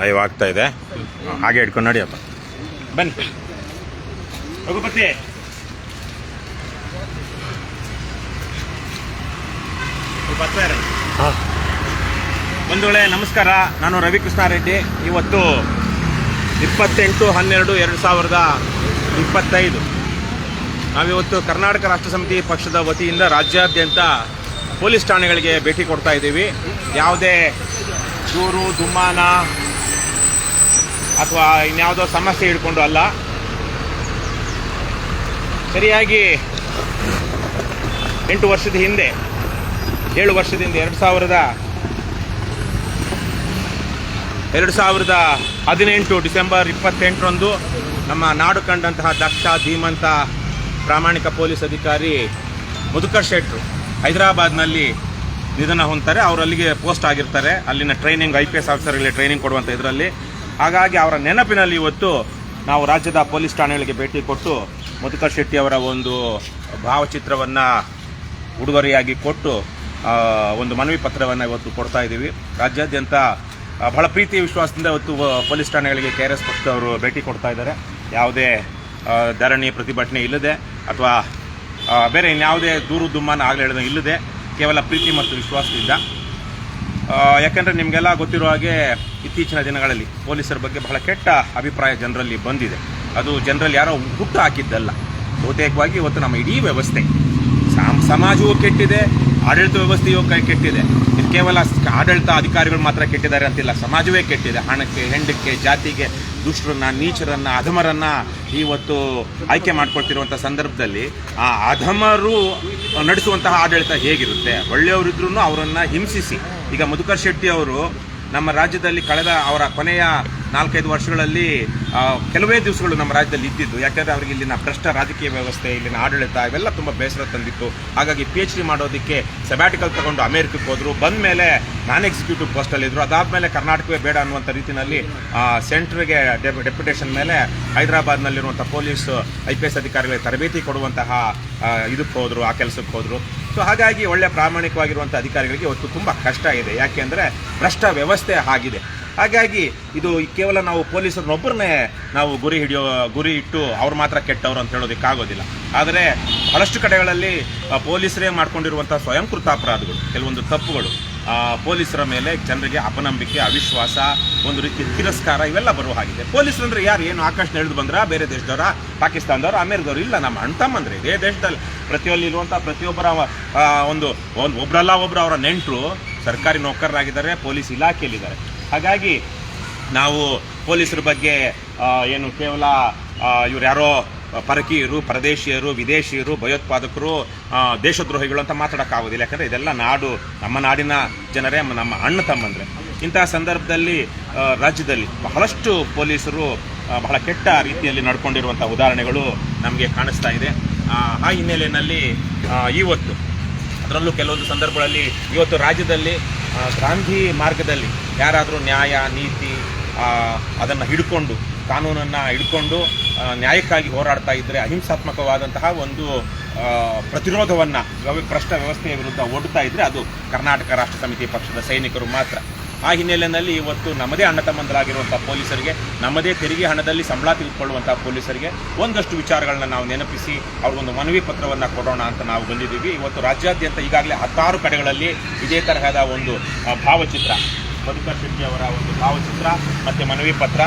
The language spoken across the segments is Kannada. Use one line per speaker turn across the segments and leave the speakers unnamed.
ಲೈವ್ ಆಗ್ತಾ ಇದೆ. ಹಾಗೆ ಇಟ್ಕೊಂಡು ನಡಿಯಪ್ಪ, ಬನ್ನಿ ರಘುಪತಿ. ಒಂದು ವೇಳೆ ನಮಸ್ಕಾರ, ನಾನು ರವಿಕೃಷ್ಣ ರೆಡ್ಡಿ. ಇವತ್ತು 28/12/2025 ನಾವಿವತ್ತು ಕರ್ನಾಟಕ ರಾಷ್ಟ್ರ ಸಮಿತಿ ಪಕ್ಷದ ವತಿಯಿಂದ ರಾಜ್ಯಾದ್ಯಂತ ಪೊಲೀಸ್ ಠಾಣೆಗಳಿಗೆ ಭೇಟಿ ಕೊಡ್ತಾ ಇದ್ದೀವಿ. ಯಾವುದೇ ದೂರು ದುಮ್ಮಾನ ಅಥವಾ ಇನ್ಯಾವುದೋ ಸಮಸ್ಯೆ ಹಿಡ್ಕೊಂಡು ಅಲ್ಲ. ಸರಿಯಾಗಿ 7 ವರ್ಷದ ಹಿಂದೆ 2018 ಡಿಸೆಂಬರ್ 28ರಂದು ನಮ್ಮ ನಾಡು ಕಂಡಂತಹ ದಕ್ಷ ಧೀಮಂತ ಪ್ರಾಮಾಣಿಕ ಪೊಲೀಸ್ ಅಧಿಕಾರಿ ಮಧುಕರ್ ಶೆಟ್ರು ಹೈದರಾಬಾದ್ನಲ್ಲಿ ನಿಧನ ಹೊಂದ್ತಾರೆ. ಅವರು ಅಲ್ಲಿಗೆ ಪೋಸ್ಟ್ ಆಗಿರ್ತಾರೆ, ಅಲ್ಲಿನ ಟ್ರೈನಿಂಗ್ IPS ಆಫೀಸರ್ಗಳಿಗೆ ಟ್ರೈನಿಂಗ್ ಕೊಡುವಂಥ ಇದರಲ್ಲಿ. ಹಾಗಾಗಿ ಅವರ ನೆನಪಿನಲ್ಲಿ ಇವತ್ತು ನಾವು ರಾಜ್ಯದ ಪೊಲೀಸ್ ಠಾಣೆಗಳಿಗೆ ಭೇಟಿ ಕೊಟ್ಟು ಮಧುಕರ್ ಶೆಟ್ಟಿ ಅವರ ಒಂದು ಭಾವಚಿತ್ರವನ್ನು ಉಡುಗೊರೆಯಾಗಿ ಕೊಟ್ಟು ಒಂದು ಮನವಿ ಪತ್ರವನ್ನು ಇವತ್ತು ಕೊಡ್ತಾ ಇದ್ದೀವಿ. ರಾಜ್ಯಾದ್ಯಂತ ಬಹಳ ಪ್ರೀತಿ ವಿಶ್ವಾಸದಿಂದ ಇವತ್ತು ಪೊಲೀಸ್ ಠಾಣೆಗಳಿಗೆ KRS ಪಕ್ಷದವರು ಭೇಟಿ ಕೊಡ್ತಾ ಇದ್ದಾರೆ. ಯಾವುದೇ ಧರಣಿ ಪ್ರತಿಭಟನೆ ಇಲ್ಲದೆ ಅಥವಾ ಬೇರೆ ಇನ್ಯಾವುದೇ ದೂರು ದುಮ್ಮಾನ ಆಗಲೇ ಹೇಳಿದ ಇಲ್ಲದೆ ಕೇವಲ ಪ್ರೀತಿ ಮತ್ತು ವಿಶ್ವಾಸದಿಂದ. ಯಾಕೆಂದರೆ ನಿಮಗೆಲ್ಲ ಗೊತ್ತಿರೋ ಹಾಗೆ ಇತ್ತೀಚಿನ ದಿನಗಳಲ್ಲಿ ಪೊಲೀಸರ ಬಗ್ಗೆ ಬಹಳ ಕೆಟ್ಟ ಅಭಿಪ್ರಾಯ ಜನರಲ್ಲಿ ಬಂದಿದೆ. ಅದು ಜನರಲ್ಲಿ ಯಾರೋ ಹುಟ್ಟು ಹಾಕಿದ್ದಲ್ಲ, ಬಹುತೇಕವಾಗಿ ಇವತ್ತು ನಮ್ಮ ಇಡೀ ವ್ಯವಸ್ಥೆ, ಸಮಾಜವೂ ಕೆಟ್ಟಿದೆ, ಆಡಳಿತ ವ್ಯವಸ್ಥೆಯೂ ಕೆಟ್ಟಿದೆ. ಇದು ಕೇವಲ ಆಡಳಿತ ಅಧಿಕಾರಿಗಳು ಮಾತ್ರ ಕೆಟ್ಟಿದ್ದಾರೆ ಅಂತಿಲ್ಲ, ಸಮಾಜವೇ ಕೆಟ್ಟಿದೆ. ಹಣಕ್ಕೆ, ಹೆಂಡಕ್ಕೆ, ಜಾತಿಗೆ, ದುಷ್ಟರನ್ನ, ನೀಚರನ್ನ, ಅಧಮರನ್ನ ಇವತ್ತು ಆಯ್ಕೆ ಮಾಡ್ಕೊಳ್ತಿರುವಂಥ ಸಂದರ್ಭದಲ್ಲಿ ಆ ಅಧಮರು ನಡೆಸುವಂತಹ ಆಡಳಿತ ಹೇಗಿರುತ್ತೆ? ಒಳ್ಳೆಯವರಿದ್ರೂ ಅವರನ್ನು ಹಿಂಸಿಸಿ, ಈಗ ಮಧುಕರ್ ಶೆಟ್ಟಿ ಅವರು ನಮ್ಮ ರಾಜ್ಯದಲ್ಲಿ ಕಳೆದ ಅವರ ಕೊನೆಯ 4-5 ವರ್ಷಗಳಲ್ಲಿ ಕೆಲವೇ ದಿವಸಗಳು ನಮ್ಮ ರಾಜ್ಯದಲ್ಲಿ ಇದ್ದಿದ್ದು. ಯಾಕೆಂದರೆ ಅವರಿಗೆ ಇಲ್ಲಿನ ಭ್ರಷ್ಟ ರಾಜಕೀಯ ವ್ಯವಸ್ಥೆ, ಇಲ್ಲಿನ ಆಡಳಿತ ಇವೆಲ್ಲ ತುಂಬ ಬೇಸರ ತಂದಿತ್ತು. ಹಾಗಾಗಿ PhD ಮಾಡೋದಕ್ಕೆ ಸಬ್ಯಾಟಿಕಲ್ ತಗೊಂಡು ಅಮೇರಿಕಕ್ಕೆ ಹೋದರು. ಬಂದ ಮೇಲೆ ನಾನ್ ಎಕ್ಸಿಕ್ಯೂಟಿವ್ ಪೋಸ್ಟಲ್ಲಿದ್ದರು. ಅದಾದಮೇಲೆ ಕರ್ನಾಟಕವೇ ಬೇಡ ಅನ್ನುವಂಥ ರೀತಿಯಲ್ಲಿ ಸೆಂಟ್ರಿಗೆ ಡೆಪ್ಯುಟೇಷನ್ ಮೇಲೆ ಹೈದರಾಬಾದ್ನಲ್ಲಿರುವಂಥ ಪೊಲೀಸ್ IPS ಅಧಿಕಾರಿಗಳಿಗೆ ತರಬೇತಿ ಕೊಡುವಂತಹ ಇದಕ್ಕೆ ಹೋದರು, ಆ ಕೆಲಸಕ್ಕೆ ಹೋದರು. ಸೊ ಹಾಗಾಗಿ ಒಳ್ಳೆ ಪ್ರಾಮಾಣಿಕವಾಗಿರುವಂಥ ಅಧಿಕಾರಿಗಳಿಗೆ ಇವತ್ತು ತುಂಬ ಕಷ್ಟ ಇದೆ. ಯಾಕೆಂದರೆ ಭ್ರಷ್ಟ ವ್ಯವಸ್ಥೆ ಆಗಿದೆ. ಹಾಗಾಗಿ ಇದು ಕೇವಲ ನಾವು ಪೊಲೀಸರನ್ನೊಬ್ಬರನ್ನೇ ನಾವು ಗುರಿ ಇಟ್ಟು ಅವ್ರು ಮಾತ್ರ ಕೆಟ್ಟವರು ಅಂತ ಹೇಳೋದಕ್ಕಾಗೋದಿಲ್ಲ. ಆದರೆ ಬಹಳಷ್ಟು ಕಡೆಗಳಲ್ಲಿ ಪೊಲೀಸರೇ ಮಾಡ್ಕೊಂಡಿರುವಂಥ ಸ್ವಯಂಕೃತ ಅಪರಾಧಗಳು, ಕೆಲವೊಂದು ತಪ್ಪುಗಳು ಪೊಲೀಸರ ಮೇಲೆ ಜನರಿಗೆ ಅಪನಂಬಿಕೆ, ಅವಿಶ್ವಾಸ, ಒಂದು ರೀತಿ ತಿರಸ್ಕಾರ ಇವೆಲ್ಲ ಬರುವ ಹಾಗಿದೆ. ಪೊಲೀಸರಂದ್ರೆ ಯಾರು? ಏನು ಆಕಾಶ ಎಳೆದು ಬಂದ್ರ? ಬೇರೆ ದೇಶದವರ, ಪಾಕಿಸ್ತಾನದವರು, ಅಮೇರಿಕದವರು? ಇಲ್ಲ, ನಮ್ಮ ಅಣ್ತಮ್ಮಂದ್ರೆ ಇದೇ ದೇಶದಲ್ಲಿ ಪ್ರತಿಯೊಂದು ಇರುವಂಥ ಪ್ರತಿಯೊಬ್ಬರ ಒಬ್ಬರಲ್ಲ ಒಬ್ಬರು ಅವರ ನೆಂಟರು ಸರ್ಕಾರಿ ನೌಕರರಾಗಿದ್ದಾರೆ, ಪೊಲೀಸ್ ಇಲಾಖೆಯಲ್ಲಿದ್ದಾರೆ. ಹಾಗಾಗಿ ನಾವು ಪೊಲೀಸರ ಬಗ್ಗೆ ಏನು ಕೇವಲ ಇವ್ರು ಯಾರೋ ಪರಕೀಯರು, ಪರದೇಶೀಯರು, ವಿದೇಶಿಯರು, ಭಯೋತ್ಪಾದಕರು, ದೇಶದ್ರೋಹಿಗಳು ಅಂತ ಮಾತಾಡೋಕ್ಕಾಗೋದಿಲ್ಲ. ಯಾಕಂದರೆ ಇದೆಲ್ಲ ನಮ್ಮ ನಾಡಿನ ಜನರೇ, ನಮ್ಮ ಅಣ್ಣ ತಮ್ಮಂದರೆ. ಇಂತಹ ಸಂದರ್ಭದಲ್ಲಿ ರಾಜ್ಯದಲ್ಲಿ ಬಹಳಷ್ಟು ಪೊಲೀಸರು ಬಹಳ ಕೆಟ್ಟ ರೀತಿಯಲ್ಲಿ ನಡ್ಕೊಂಡಿರುವಂಥ ಉದಾಹರಣೆಗಳು ನಮಗೆ ಕಾಣಿಸ್ತಾ ಇದೆ. ಆ ಹಿನ್ನೆಲೆಯಲ್ಲಿ ಇವತ್ತು ಅದರಲ್ಲೂ ಕೆಲವೊಂದು ಸಂದರ್ಭಗಳಲ್ಲಿ ಇವತ್ತು ರಾಜ್ಯದಲ್ಲಿ ಗಾಂಧಿ ಮಾರ್ಗದಲ್ಲಿ ಯಾರಾದರೂ ನ್ಯಾಯ, ನೀತಿ ಅದನ್ನು ಹಿಡ್ಕೊಂಡು, ಕಾನೂನನ್ನು ಹಿಡ್ಕೊಂಡು ನ್ಯಾಯಕ್ಕಾಗಿ ಹೋರಾಡ್ತಾ ಇದ್ದರೆ, ಅಹಿಂಸಾತ್ಮಕವಾದಂತಹ ಒಂದು ಪ್ರತಿರೋಧವನ್ನು ಭ್ರಷ್ಟ ವ್ಯವಸ್ಥೆಯ ವಿರುದ್ಧ ಒಡ್ತಾ ಇದ್ದರೆ ಅದು ಕರ್ನಾಟಕ ರಾಷ್ಟ್ರ ಸಮಿತಿ ಪಕ್ಷದ ಸೈನಿಕರು ಮಾತ್ರ. ಆ ಹಿನ್ನೆಲೆಯಲ್ಲಿ ಇವತ್ತು ನಮ್ಮದೇ ಅಣ್ಣ ತಮ್ಮಂದರಾಗಿರುವಂಥ ಪೊಲೀಸರಿಗೆ, ನಮ್ಮದೇ ತೆರಿಗೆ ಹಣದಲ್ಲಿ ಸಂಬಳ ತೆಗೆದುಕೊಳ್ಳುವಂಥ ಪೊಲೀಸರಿಗೆ ಒಂದಷ್ಟು ವಿಚಾರಗಳನ್ನ ನಾವು ನೆನಪಿಸಿ ಅವ್ರಿಗೊಂದು ಮನವಿ ಪತ್ರವನ್ನು ಕೊಡೋಣ ಅಂತ ನಾವು ಬಂದಿದ್ದೀವಿ. ಇವತ್ತು ರಾಜ್ಯಾದ್ಯಂತ ಈಗಾಗಲೇ 16 ಕಡೆಗಳಲ್ಲಿ ಇದೇ ತರಹದ ಒಂದು ಭಾವಚಿತ್ರ, ಮಧುಕರ್ ಶೆಟ್ಟಿ ಅವರ ಒಂದು ಭಾವಚಿತ್ರ ಮತ್ತು ಮನವಿ ಪತ್ರ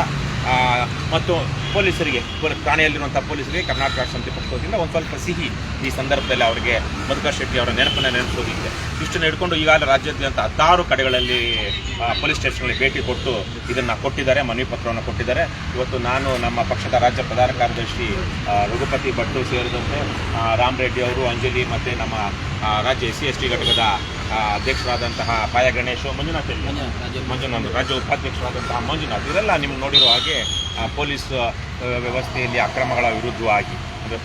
ಮತ್ತು ಪೊಲೀಸರಿಗೆ, ಠಾಣೆಯಲ್ಲಿರುವಂಥ ಪೊಲೀಸರಿಗೆ ಕರ್ನಾಟಕ ರಾಷ್ಟ್ರ ಸಮಿತಿ ಪಕ್ಷದಿಂದ ಒಂದು ಸ್ವಲ್ಪ ಸಿಹಿ ಈ ಸಂದರ್ಭದಲ್ಲಿ ಅವರಿಗೆ ಮಧುಕರ್ ಶೆಟ್ಟಿ ಅವರ ನೆನಪನ್ನು ನೆನೆಸೋದಿದೆ. ಇಷ್ಟನ್ನು ಹಿಡ್ಕೊಂಡು ಈಗಾಗಲೇ ರಾಜ್ಯಾದ್ಯಂತ 16 ಕಡೆಗಳಲ್ಲಿ ಪೊಲೀಸ್ ಸ್ಟೇಷನ್ಗಳಿಗೆ ಭೇಟಿ ಕೊಟ್ಟು ಇದನ್ನು ಕೊಟ್ಟಿದ್ದಾರೆ, ಮನವಿ ಪತ್ರವನ್ನು ಕೊಟ್ಟಿದ್ದಾರೆ. ಇವತ್ತು ನಾನು ನಮ್ಮ ಪಕ್ಷದ ರಾಜ್ಯ ಪ್ರಧಾನ ಕಾರ್ಯದರ್ಶಿ ರಘುಪತಿ ಭಟ್ಟು ಸೇರಿದಂತೆ ರಾಮ್ ರೆಡ್ಡಿ ಅವರು, ಅಂಜಲಿ ಮತ್ತು ನಮ್ಮ ರಾಜ್ಯ SC/ST ಘಟಕದ ಅಧ್ಯಕ್ಷರಾದಂತಹ ಪಾಯ ಗಣೇಶ್, ಮಂಜುನಾಥ್ ರಾಜ್ಯ ಉಪಾಧ್ಯಕ್ಷರಾದಂತಹ ಮಂಜುನಾಥ್, ಇವರೆಲ್ಲ ನಿಮ್ಗೆ ನೋಡಿರೋ ಹಾಗೆ ಪೊಲೀಸ್ ವ್ಯವಸ್ಥೆಯಲ್ಲಿ ಅಕ್ರಮಗಳ ವಿರುದ್ಧವಾಗಿ, ಅಂದರೆ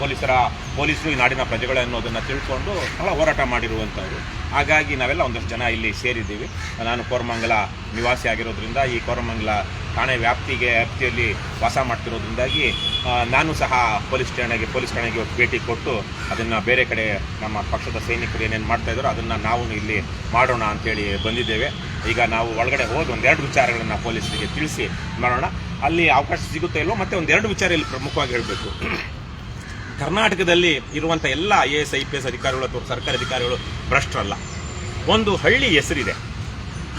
ಪೊಲೀಸರು ಈ ನಾಡಿನ ಪ್ರಜೆಗಳು ಅನ್ನೋದನ್ನು ತಿಳ್ಕೊಂಡು ಬಹಳ ಹೋರಾಟ ಮಾಡಿರುವಂಥವ್ರು. ಹಾಗಾಗಿ ನಾವೆಲ್ಲ ಒಂದಷ್ಟು ಜನ ಇಲ್ಲಿ ಸೇರಿದ್ದೀವಿ. ನಾನು ಕೋರಮಂಗಲ ನಿವಾಸಿ ಆಗಿರೋದ್ರಿಂದ ಈ ಕೋರಮಂಗಲ ಠಾಣೆ ವ್ಯಾಪ್ತಿಯಲ್ಲಿ ವಾಸ ಮಾಡ್ತಿರೋದ್ರಿಂದಾಗಿ ನಾನು ಸಹ ಪೊಲೀಸ್ ಠಾಣೆಗೆ ಭೇಟಿ ಕೊಟ್ಟು ಅದನ್ನು ಬೇರೆ ಕಡೆ ನಮ್ಮ ಪಕ್ಷದ ಸೈನಿಕರು ಏನೇನು ಮಾಡ್ತಾಯಿದ್ದಾರೋ ಅದನ್ನು ನಾವು ಇಲ್ಲಿ ಮಾಡೋಣ ಅಂಥೇಳಿ ಬಂದಿದ್ದೇವೆ. ಈಗ ನಾವು ಒಳಗಡೆ ಹೋಗಿ ಒಂದೆರಡು ವಿಚಾರಗಳನ್ನು ಪೊಲೀಸರಿಗೆ ತಿಳಿಸಿ ಮಾಡೋಣ. ಅಲ್ಲಿ ಅವಕಾಶ ಸಿಗುತ್ತಾ ಇಲ್ವೋ. ಮತ್ತು ಒಂದೆರಡು ವಿಚಾರ ಇಲ್ಲಿ ಪ್ರಮುಖವಾಗಿ ಹೇಳಬೇಕು. ಕರ್ನಾಟಕದಲ್ಲಿ ಇರುವಂಥ ಎಲ್ಲ IAS IPS ಅಧಿಕಾರಿಗಳು ಅಥವಾ ಸರ್ಕಾರಿ ಅಧಿಕಾರಿಗಳು ಭ್ರಷ್ಟರಲ್ಲ. ಒಂದು ಹಳ್ಳಿ ಹೆಸರಿದೆ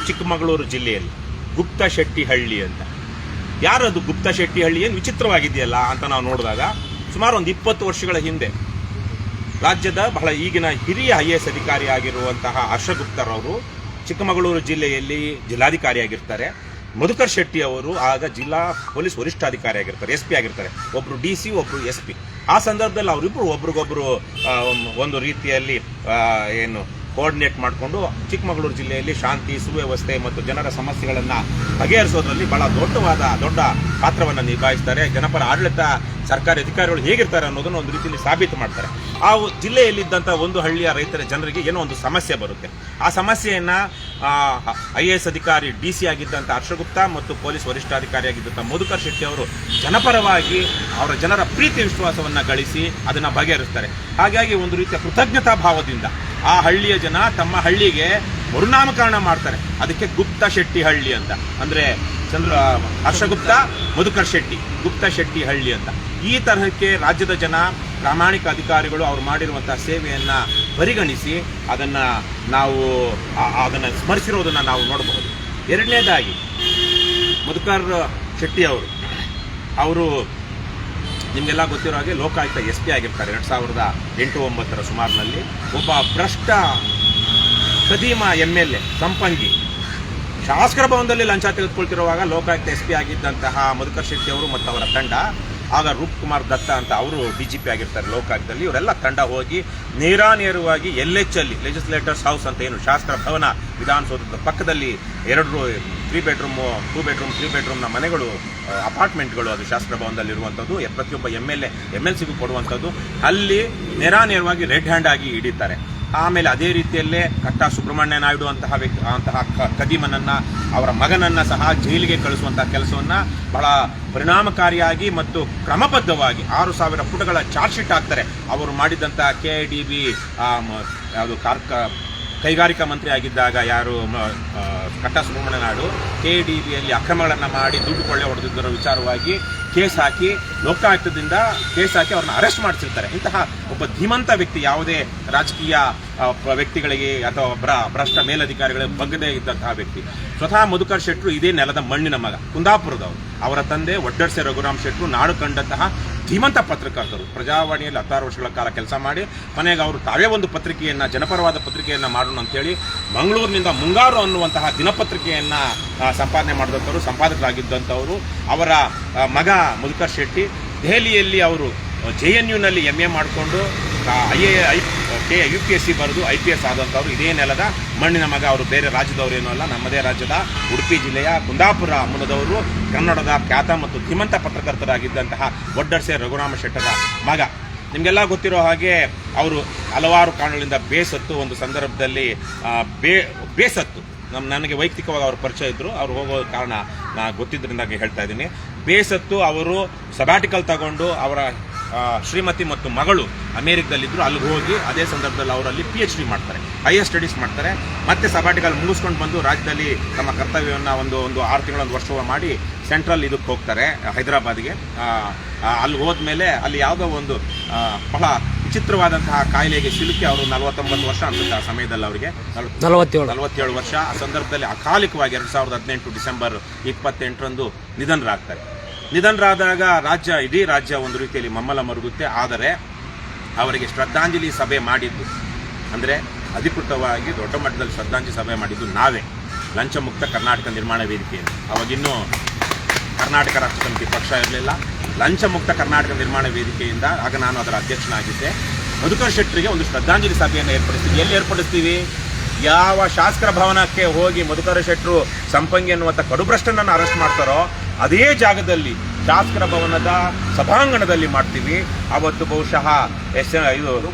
ಚಿಕ್ಕಮಗಳೂರು ಜಿಲ್ಲೆಯಲ್ಲಿ, ಗುಪ್ತಶೆಟ್ಟಿಹಳ್ಳಿ ಅಂತ. ಯಾರದು ಗುಪ್ತಶೆಟ್ಟಿಹಳ್ಳಿ? ಏನು ವಿಚಿತ್ರವಾಗಿದೆಯಲ್ಲ ಅಂತ ನಾವು ನೋಡಿದಾಗ, ಸುಮಾರು ಒಂದು 20 ವರ್ಷಗಳ ಹಿಂದೆ ರಾಜ್ಯದ ಬಹಳ ಈಗಿನ ಹಿರಿಯ IAS ಅಧಿಕಾರಿ ಆಗಿರುವಂತಹ ಹರ್ಷಗುಪ್ತರವರು ಚಿಕ್ಕಮಗಳೂರು ಜಿಲ್ಲೆಯಲ್ಲಿ ಜಿಲ್ಲಾಧಿಕಾರಿಯಾಗಿರ್ತಾರೆ. ಮಧುಕರ್ ಶೆಟ್ಟಿ ಅವರು ಆಗ ಜಿಲ್ಲಾ ಪೊಲೀಸ್ ವರಿಷ್ಠಾಧಿಕಾರಿ ಆಗಿರ್ತಾರೆ, SP ಆಗಿರ್ತಾರೆ. ಒಬ್ಬರು DC, ಒಬ್ಬರು SP. ಆ ಸಂದರ್ಭದಲ್ಲಿ ಅವರಿಬ್ಬರು ಒಬ್ರಿಗೊಬ್ಬರು ಒಂದು ರೀತಿಯಲ್ಲಿ ಏನು ಕೋಆರ್ಡಿನೇಟ್ ಮಾಡಿಕೊಂಡು ಚಿಕ್ಕಮಗಳೂರು ಜಿಲ್ಲೆಯಲ್ಲಿ ಶಾಂತಿ, ಸುವ್ಯವಸ್ಥೆ ಮತ್ತು ಜನರ ಸಮಸ್ಯೆಗಳನ್ನು ಬಗೆಹರಿಸೋದ್ರಲ್ಲಿ ಬಹಳ ದೊಡ್ಡ ಪಾತ್ರವನ್ನು ನಿಭಾಯಿಸ್ತಾರೆ. ಜನಪರ ಆಡಳಿತ ಸರ್ಕಾರಿ ಅಧಿಕಾರಿಗಳು ಹೇಗಿರ್ತಾರೆ ಅನ್ನೋದನ್ನು ಒಂದು ರೀತಿಯಲ್ಲಿ ಸಾಬೀತು ಮಾಡ್ತಾರೆ. ಆ ಜಿಲ್ಲೆಯಲ್ಲಿದ್ದಂಥ ಒಂದು ಹಳ್ಳಿಯ ರೈತರ ಜನರಿಗೆ ಏನೋ ಒಂದು ಸಮಸ್ಯೆ ಬರುತ್ತೆ. ಆ ಸಮಸ್ಯೆಯನ್ನು IAS ಅಧಿಕಾರಿ DC ಆಗಿದ್ದಂಥ ಹರ್ಷಗುಪ್ತ ಮತ್ತು ಪೊಲೀಸ್ ವರಿಷ್ಠಾಧಿಕಾರಿಯಾಗಿದ್ದಂಥ ಮಧುಕರ್ ಶೆಟ್ಟಿ ಅವರು ಜನಪರವಾಗಿ ಅವರ ಜನರ ಪ್ರೀತಿ ವಿಶ್ವಾಸವನ್ನು ಗಳಿಸಿ ಅದನ್ನು ಬಗೆಹರಿಸ್ತಾರೆ. ಹಾಗಾಗಿ ಒಂದು ರೀತಿಯ ಕೃತಜ್ಞತಾ ಭಾವದಿಂದ ಆ ಹಳ್ಳಿಯ ಜನ ತಮ್ಮ ಹಳ್ಳಿಗೆ ಮರುನಾಮಕರಣ ಮಾಡ್ತಾರೆ. ಅದಕ್ಕೆ ಗುಪ್ತಶೆಟ್ಟಿಹಳ್ಳಿ ಅಂತ. ಅಂದರೆ ಹರ್ಷಗುಪ್ತ, ಮಧುಕರ್ ಶೆಟ್ಟಿ, ಗುಪ್ತಶೆಟ್ಟಿಹಳ್ಳಿ ಅಂತ. ಈ ತರಹಕ್ಕೆ ರಾಜ್ಯದ ಜನ, ಪ್ರಾಮಾಣಿಕ ಅಧಿಕಾರಿಗಳು ಅವರು ಮಾಡಿರುವಂತಹ ಸೇವೆಯನ್ನು ಪರಿಗಣಿಸಿ ಅದನ್ನು ಸ್ಮರಿಸಿರೋದನ್ನು ನಾವು ನೋಡಬಹುದು. ಎರಡನೇದಾಗಿ ಮಧುಕರ್ ಶೆಟ್ಟಿ ಅವರು ನಿಮಗೆಲ್ಲ ಗೊತ್ತಿರೋ ಹಾಗೆ ಲೋಕಾಯುಕ್ತ SP ಆಗಿರ್ತಾರೆ 2008-09 ಸುಮಾರಿನಲ್ಲಿ. ಒಬ್ಬ ಭ್ರಷ್ಟ ಖದೀಮ MLA ಸಂಪಂಗಿ ಶಾಸಕರ ಭವನದಲ್ಲಿ ಲಂಚ ತೆಗೆದುಕೊಳ್ತಿರುವಾಗ ಲೋಕಾಯುಕ್ತ SP ಆಗಿದ್ದಂತಹ ಮಧುಕರ್ ಶೆಟ್ಟಿ ಅವರು ಮತ್ತು ಅವರ ತಂಡ, ಆಗ ರೂಪ್ ಕುಮಾರ್ ದತ್ತ ಅಂತ ಅವರು DGP ಆಗಿರ್ತಾರೆ ಲೋಕಾಯುಕ್ತದಲ್ಲಿ, ಇವರೆಲ್ಲ ತಂಡ ಹೋಗಿ ನೇರವಾಗಿ LH ಅಲ್ಲಿ ಲೆಜಿಸ್ಲೇಟರ್ಸ್ ಹೌಸ್ ಅಂತ ಏನು ಶಾಸಕರ ಭವನ ವಿಧಾನಸೌಧದ ಪಕ್ಕದಲ್ಲಿ 3 ಬೆಡ್ರೂಮ್ 2 ಬೆಡ್ರೂಮ್ 3 ಬೆಡ್ರೂಮ್ನ ಮನೆಗಳು, ಅಪಾರ್ಟ್ಮೆಂಟ್ಗಳು ಅದು ಶಾಸಕರ ಭವನದಲ್ಲಿ ಇರುವಂಥದ್ದು, ಪ್ರತಿಯೊಬ್ಬ MLCಗೂ ಕೊಡುವಂಥದ್ದು. ಅಲ್ಲಿ ನೇರವಾಗಿ ರೆಡ್ ಹ್ಯಾಂಡ್ ಆಗಿ ಹಿಡಿತಾರೆ. ಆಮೇಲೆ ಅದೇ ರೀತಿಯಲ್ಲೇ ಕಟ್ಟಾ ಸುಬ್ರಹ್ಮಣ್ಯ ನಾಯ್ಡು ಅಂತಹ ಖದೀಮನನ್ನ, ಅವರ ಮಗನನ್ನ ಸಹ ಜೈಲಿಗೆ ಕಳಿಸುವಂತಹ ಕೆಲಸವನ್ನ ಬಹಳ ಪರಿಣಾಮಕಾರಿಯಾಗಿ ಮತ್ತು ಕ್ರಮಬದ್ಧವಾಗಿ 6,000 ಪುಟಗಳ ಚಾರ್ಜ್ ಶೀಟ್ ಹಾಕ್ತಾರೆ. ಅವರು ಮಾಡಿದಂಥ KIDB ಯಾವುದು ಕೈಗಾರಿಕಾ ಮಂತ್ರಿ ಆಗಿದ್ದಾಗ ಯಾರು ಕಟ್ಟಾ ಸುಬ್ರಹ್ಮಣ್ಯ ನಾಯ್ಡು KIDBಯಲ್ಲಿ ಅಕ್ರಮಗಳನ್ನು ಮಾಡಿ ದುಡ್ಡು ಕೊಳ್ಳೆ ಹೊಡೆದಿದ್ದರ ವಿಚಾರವಾಗಿ ಕೇಸ್ ಹಾಕಿ, ಲೋಕಾಯುಕ್ತದಿಂದ ಕೇಸ್ ಹಾಕಿ ಅವ್ರನ್ನ ಅರೆಸ್ಟ್ ಮಾಡಿಸಿರ್ತಾರೆ. ಇಂತಹ ಒಬ್ಬ ಧೀಮಂತ ವ್ಯಕ್ತಿ, ಯಾವುದೇ ರಾಜಕೀಯ ವ್ಯಕ್ತಿಗಳಿಗೆ ಅಥವಾ ಭ್ರಷ್ಟ ಮೇಲಧಿಕಾರಿಗಳಿಗೆ ಬಗ್ಗದೇ ಇದ್ದಂತಹ ವ್ಯಕ್ತಿ. ಸ್ವತಃ ಮಧುಕರ್ ಶೆಟ್ರು ಇದೇ ನೆಲದ ಮಣ್ಣಿನ ಮಗ, ಕುಂದಾಪುರದವರು. ಅವರ ತಂದೆ ವಡ್ಡರ್ಸೆ ರಘುರಾಮ್ ಶೆಟ್ರು ನಾಡು ಕಂಡಂತಹ ಧೀಮಂತ ಪತ್ರಕರ್ತರು. ಪ್ರಜಾವಾಣಿಯಲ್ಲಿ 16 ವರ್ಷಗಳ ಕಾಲ ಕೆಲಸ ಮಾಡಿ ಕೊನೆಗೆ ಅವರು ತಾವೇ ಒಂದು ಪತ್ರಿಕೆಯನ್ನು, ಜನಪರವಾದ ಪತ್ರಿಕೆಯನ್ನು ಮಾಡೋಣ ಅಂತೇಳಿ ಮಂಗಳೂರಿನಿಂದ ಮುಂಗಾರು ಅನ್ನುವಂತಹ ದಿನಪತ್ರಿಕೆಯನ್ನು ಸಂಪಾದನೆ ಮಾಡಿದಂಥವರು, ಸಂಪಾದಕರಾಗಿದ್ದಂಥವರು. ಅವರ ಮಗ ಮಧುಕರ್ ಶೆಟ್ಟಿ ದೆಹಲಿಯಲ್ಲಿ ಅವರು JNUನಲ್ಲಿ MA ಮಾಡಿಕೊಂಡು UPSC ಬರೆದು IPS ಆದಂಥವ್ರು. ಇದೇ ನೆಲದ ಮಣ್ಣಿನ ಮಗ. ಅವರು ಬೇರೆ ರಾಜ್ಯದವರೇನೂ ಅಲ್ಲ, ನಮ್ಮದೇ ರಾಜ್ಯದ ಉಡುಪಿ ಜಿಲ್ಲೆಯ ಕುಂದಾಪುರ ಮೂಲದವರು. ಕನ್ನಡದ ಖ್ಯಾತ ಮತ್ತು ಧೀಮಂತ ಪತ್ರಕರ್ತರಾಗಿದ್ದಂತಹ ವಡ್ಡರ್ಸೆ ರಘುರಾಮ ಶೆಟ್ಟರ ಮಗ. ನಿಮಗೆಲ್ಲ ಗೊತ್ತಿರೋ ಹಾಗೆ ಅವರು ಹಲವಾರು ಕಾರಣಗಳಿಂದ ಬೇಸತ್ತು. ಒಂದು ಸಂದರ್ಭದಲ್ಲಿ ಬೇಸತ್ತು. ನನಗೆ ವೈಯಕ್ತಿಕವಾಗಿ ಅವ್ರ ಪರಿಚಯ ಇದ್ದರು. ಅವ್ರು ಹೋಗೋ ಕಾರಣ ನಾನು ಗೊತ್ತಿದ್ದರಿಂದಾಗಿ ಹೇಳ್ತಾ ಇದ್ದೀನಿ. ಬೇಸತ್ತು ಅವರು ಸಬ್ಯಾಟಿಕಲ್ ತಗೊಂಡು ಅವರ ಶ್ರೀಮತಿ ಮತ್ತು ಮಗಳು ಅಮೇರಿಕದಲ್ಲಿದ್ದರು. ಅಲ್ಲಿಗೆ ಹೋಗಿ ಅದೇ ಸಂದರ್ಭದಲ್ಲಿ ಅವರಲ್ಲಿ PhD ಮಾಡ್ತಾರೆ, ಹೈಯರ್ ಸ್ಟಡೀಸ್ ಮಾಡ್ತಾರೆ. ಮತ್ತೆ ಸಬ್ಯಾಟಿಕಲ್ ಮುಗಿಸ್ಕೊಂಡು ಬಂದು ರಾಜ್ಯದಲ್ಲಿ ತಮ್ಮ ಕರ್ತವ್ಯವನ್ನು ಒಂದು 6 ತಿಂಗಳ 1 ವರ್ಷ ಮಾಡಿ ಸೆಂಟ್ರಲ್ ಇದಕ್ಕೆ ಹೋಗ್ತಾರೆ, ಹೈದರಾಬಾದ್ಗೆ. ಅಲ್ಲಿ ಹೋದ್ಮೇಲೆ ಅಲ್ಲಿ ಯಾವುದೋ ಒಂದು ಬಹಳ ವಿಚಿತ್ರವಾದಂತಹ ಕಾಯಿಲೆಗೆ ಸಿಲುಕಿ ಅವರು 49 ವರ್ಷ ಅನ್ಸುತ್ತೆ ಆ ಸಮಯದಲ್ಲಿ, ಅವರಿಗೆ 47 ವರ್ಷ. ಆ ಸಂದರ್ಭದಲ್ಲಿ ಅಕಾಲಿಕವಾಗಿ 2018 ಡಿಸೆಂಬರ್ 28ರಂದು ನಿಧನರಾದಾಗ ಇಡೀ ರಾಜ್ಯ ಒಂದು ರೀತಿಯಲ್ಲಿ ಮಮ್ಮಲ ಮರುಗುತ್ತೆ. ಆದರೆ ಅವರಿಗೆ ಶ್ರದ್ಧಾಂಜಲಿ ಸಭೆ ಮಾಡಿದ್ದು, ಅಂದರೆ ಅಧಿಕೃತವಾಗಿ ದೊಡ್ಡ ಮಟ್ಟದಲ್ಲಿ ಶ್ರದ್ಧಾಂಜಲಿ ಸಭೆ ಮಾಡಿದ್ದು ನಾವೇ, ಲಂಚಮುಕ್ತ ಕರ್ನಾಟಕ ನಿರ್ಮಾಣ ವೇದಿಕೆಯಲ್ಲಿ. ಅವಾಗಿನ್ನೂ ಕರ್ನಾಟಕ ರಾಷ್ಟ್ರ ಸಮಿತಿ ಪಕ್ಷ ಇರಲಿಲ್ಲ. ಲಂಚಮುಕ್ತ ಕರ್ನಾಟಕ ನಿರ್ಮಾಣ ವೇದಿಕೆಯಿಂದ ಆಗ ನಾನು ಅದರ ಅಧ್ಯಕ್ಷನಾಗಿದ್ದೆ. ಮಧುಕರ್ ಶೆಟ್ಟರಿಗೆ ಒಂದು ಶ್ರದ್ಧಾಂಜಲಿ ಸಭೆಯನ್ನು ಏರ್ಪಡಿಸ್ತೀವಿ. ಎಲ್ಲಿ ಏರ್ಪಡಿಸ್ತೀವಿ? ಯಾವ ಶಾಸಕರ ಭವನಕ್ಕೆ ಹೋಗಿ ಮಧುಕರ್ ಶೆಟ್ಟರು ಸಂಪಂಗಿ ಅನ್ನುವಂಥ ಕಡುಭ್ರಷ್ಟನನ್ನು ಅರೆಸ್ಟ್ ಮಾಡ್ತಾರೋ ಅದೇ ಜಾಗದಲ್ಲಿ ಶಾಸಕರ ಭವನದ ಸಭಾಂಗಣದಲ್ಲಿ ಮಾಡ್ತೀವಿ. ಅವತ್ತು ಬಹುಶಃ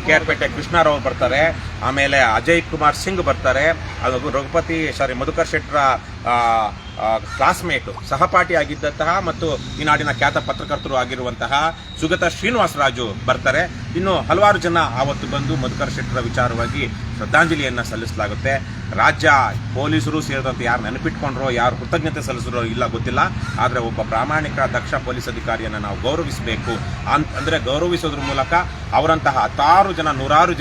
KR ಕೃಷ್ಣಾರಾವ್ ಬರ್ತಾರೆ, ಆಮೇಲೆ ಅಜಯ್ ಕುಮಾರ್ ಸಿಂಗ್ ಬರ್ತಾರೆ, ಅದು ಮಧುಕರ್ ಶೆಟ್ಟರ ಕ್ಲಾಸ್ಮೇಟು ಸಹಪಾಠಿಯಾಗಿದ್ದಂತಹ ಮತ್ತು ಈ ನಾಡಿನ ಖ್ಯಾತ ಪತ್ರಕರ್ತರು ಆಗಿರುವಂತಹ ಸುಗತ ಶ್ರೀನಿವಾಸರಾಜು ಬರ್ತಾರೆ. ಇನ್ನು ಹಲವಾರು ಜನ ಆವತ್ತು ಬಂದು ಮಧುಕರ್ ಶೆಟ್ಟರ ವಿಚಾರವಾಗಿ ಶ್ರದ್ಧಾಂಜಲಿಯನ್ನು ಸಲ್ಲಿಸಲಾಗುತ್ತೆ. ರಾಜ್ಯ ಪೊಲೀಸರು ಸೇರಿದಂತೆ ಯಾರು ನೆನಪಿಟ್ಕೊಂಡ್ರೋ, ಯಾರು ಕೃತಜ್ಞತೆ ಸಲ್ಲಿಸಿರೋ ಇಲ್ಲ ಗೊತ್ತಿಲ್ಲ. ಆದರೆ ಒಬ್ಬ ಪ್ರಾಮಾಣಿಕ ದಕ್ಷ ಪೊಲೀಸ್ ಅಧಿಕಾರಿಯನ್ನು ನಾವು ಗೌರವಿಸಬೇಕು. ಅಂದರೆ ಗೌರವಿಸೋದ್ರ ಮೂಲಕ ಅವರಂತಹ ಹತ್ತಾರು ಜನ ನೂರಾರು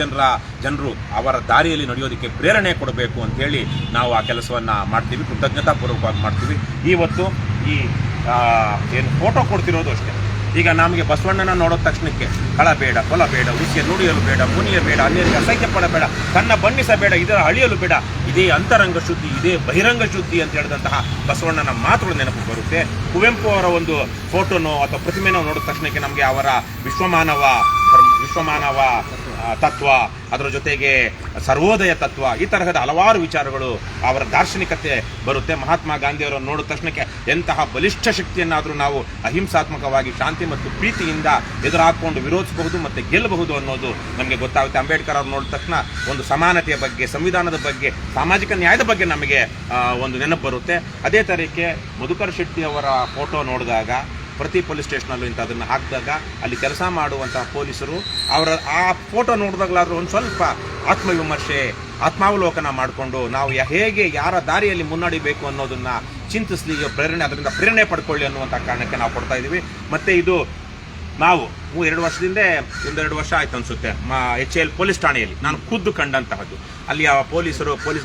ಜನರು ಅವರ ದಾರಿಯಲ್ಲಿ ನಡೆಯೋದಕ್ಕೆ ಪ್ರೇರಣೆ ಕೊಡಬೇಕು ಅಂತೇಳಿ ನಾವು ಆ ಕೆಲಸವನ್ನು ಮಾಡ್ತೀವಿ, ಕೃತಜ್ಞತಾಪೂರ್ವಕವಾಗಿ ಮಾಡ್ತೀವಿ. ಇವತ್ತು ಈ ಏನು ಫೋಟೋ ಕೊಡ್ತಿರೋದು ಅಷ್ಟೇ. ಈಗ ನಮಗೆ ಬಸವಣ್ಣನ ನೋಡೋದ ತಕ್ಷಣಕ್ಕೆ ಕಳ ಬೇಡ, ಕೊಲ ಬೇಡ, ಉಸಿಯ ನುಡಿಯಲು ಬೇಡ, ಮುನಿಯ ಬೇಡ, ಅನ್ಯರಿಗೆ ಅಸಹ್ಯ ಪಡಬೇಡ, ಕನ್ನ ಬಣ್ಣಿಸಬೇಡ, ಇದರ ಅಳಿಯಲು ಬೇಡ, ಇದೇ ಅಂತರಂಗ ಶುದ್ಧಿ, ಇದೇ ಬಹಿರಂಗ ಶುದ್ಧಿ ಅಂತ ಹೇಳಿದಂತಹ ಬಸವಣ್ಣನ ಮಾತುಗಳು ನೆನಪು ಬರುತ್ತೆ. ಕುವೆಂಪು ಅವರ ಒಂದು ಫೋಟೋನೋ ಅಥವಾ ಪ್ರತಿಮೆನೋ ನೋಡಿದ ತಕ್ಷಣಕ್ಕೆ ನಮಗೆ ಅವರ ವಿಶ್ವಮಾನವ ತತ್ವ, ಅದರ ಜೊತೆಗೆ ಸರ್ವೋದಯ ತತ್ವ, ಈ ತರಹದ ಹಲವಾರು ವಿಚಾರಗಳು, ಅವರ ದಾರ್ಶನಿಕತೆ ಬರುತ್ತೆ. ಮಹಾತ್ಮ ಗಾಂಧಿಯವರನ್ನು ನೋಡಿದ ತಕ್ಷಣಕ್ಕೆ ಎಂತಹ ಬಲಿಷ್ಠ ಶಕ್ತಿಯನ್ನಾದರೂ ನಾವು ಅಹಿಂಸಾತ್ಮಕವಾಗಿ ಶಾಂತಿ ಮತ್ತು ಪ್ರೀತಿಯಿಂದ ಎದುರಾಕೊಂಡು ವಿರೋಧಿಸಬಹುದು ಮತ್ತು ಗೆಲ್ಲಬಹುದು ಅನ್ನೋದು ನಮಗೆ ಗೊತ್ತಾಗುತ್ತೆ. ಅಂಬೇಡ್ಕರ್ ಅವ್ರು ನೋಡಿದ ತಕ್ಷಣ ಒಂದು ಸಮಾನತೆಯ ಬಗ್ಗೆ, ಸಂವಿಧಾನದ ಬಗ್ಗೆ, ಸಾಮಾಜಿಕ ನ್ಯಾಯದ ಬಗ್ಗೆ ನಮಗೆ ಒಂದು ನೆನಪು ಬರುತ್ತೆ. ಅದೇ ತರಕ್ಕೆ ಮಧುಕರ್ ಶೆಟ್ಟಿ ಅವರ ಫೋಟೋ ನೋಡಿದಾಗ ಪ್ರತಿ ಪೊಲೀಸ್ ಸ್ಟೇಷನಲ್ಲೂ ಅದನ್ನು ಹಾಕಿದಾಗ ಅಲ್ಲಿ ಕೆಲಸ ಮಾಡುವಂಥ ಪೊಲೀಸರು ಅವರ ಆ ಫೋಟೋ ನೋಡಿದಾಗಲಾದರೂ ಒಂದು ಸ್ವಲ್ಪ ಆತ್ಮವಿಮರ್ಶೆ, ಆತ್ಮಾವಲೋಕನ ಮಾಡಿಕೊಂಡು ನಾವು ಹೇಗೆ ಯಾರ ದಾರಿಯಲ್ಲಿ ಮುನ್ನಡಿಬೇಕು ಅನ್ನೋದನ್ನು ಚಿಂತಿಸಲಿ, ಅದರಿಂದ ಪ್ರೇರಣೆ ಪಡ್ಕೊಳ್ಳಿ ಅನ್ನುವಂಥ ಕಾರಣಕ್ಕೆ ನಾವು ಕೊಡ್ತಾ ಇದ್ದೀವಿ. ಮತ್ತು ಇದು ನಾವು 2 ವರ್ಷ ಆಯ್ತು ಅನ್ಸುತ್ತೆ, HAL ಪೊಲೀಸ್ ಠಾಣೆಯಲ್ಲಿ ನಾನು ಖುದ್ದು ಕಂಡಂತಹದ್ದು. ಅಲ್ಲಿ ಆ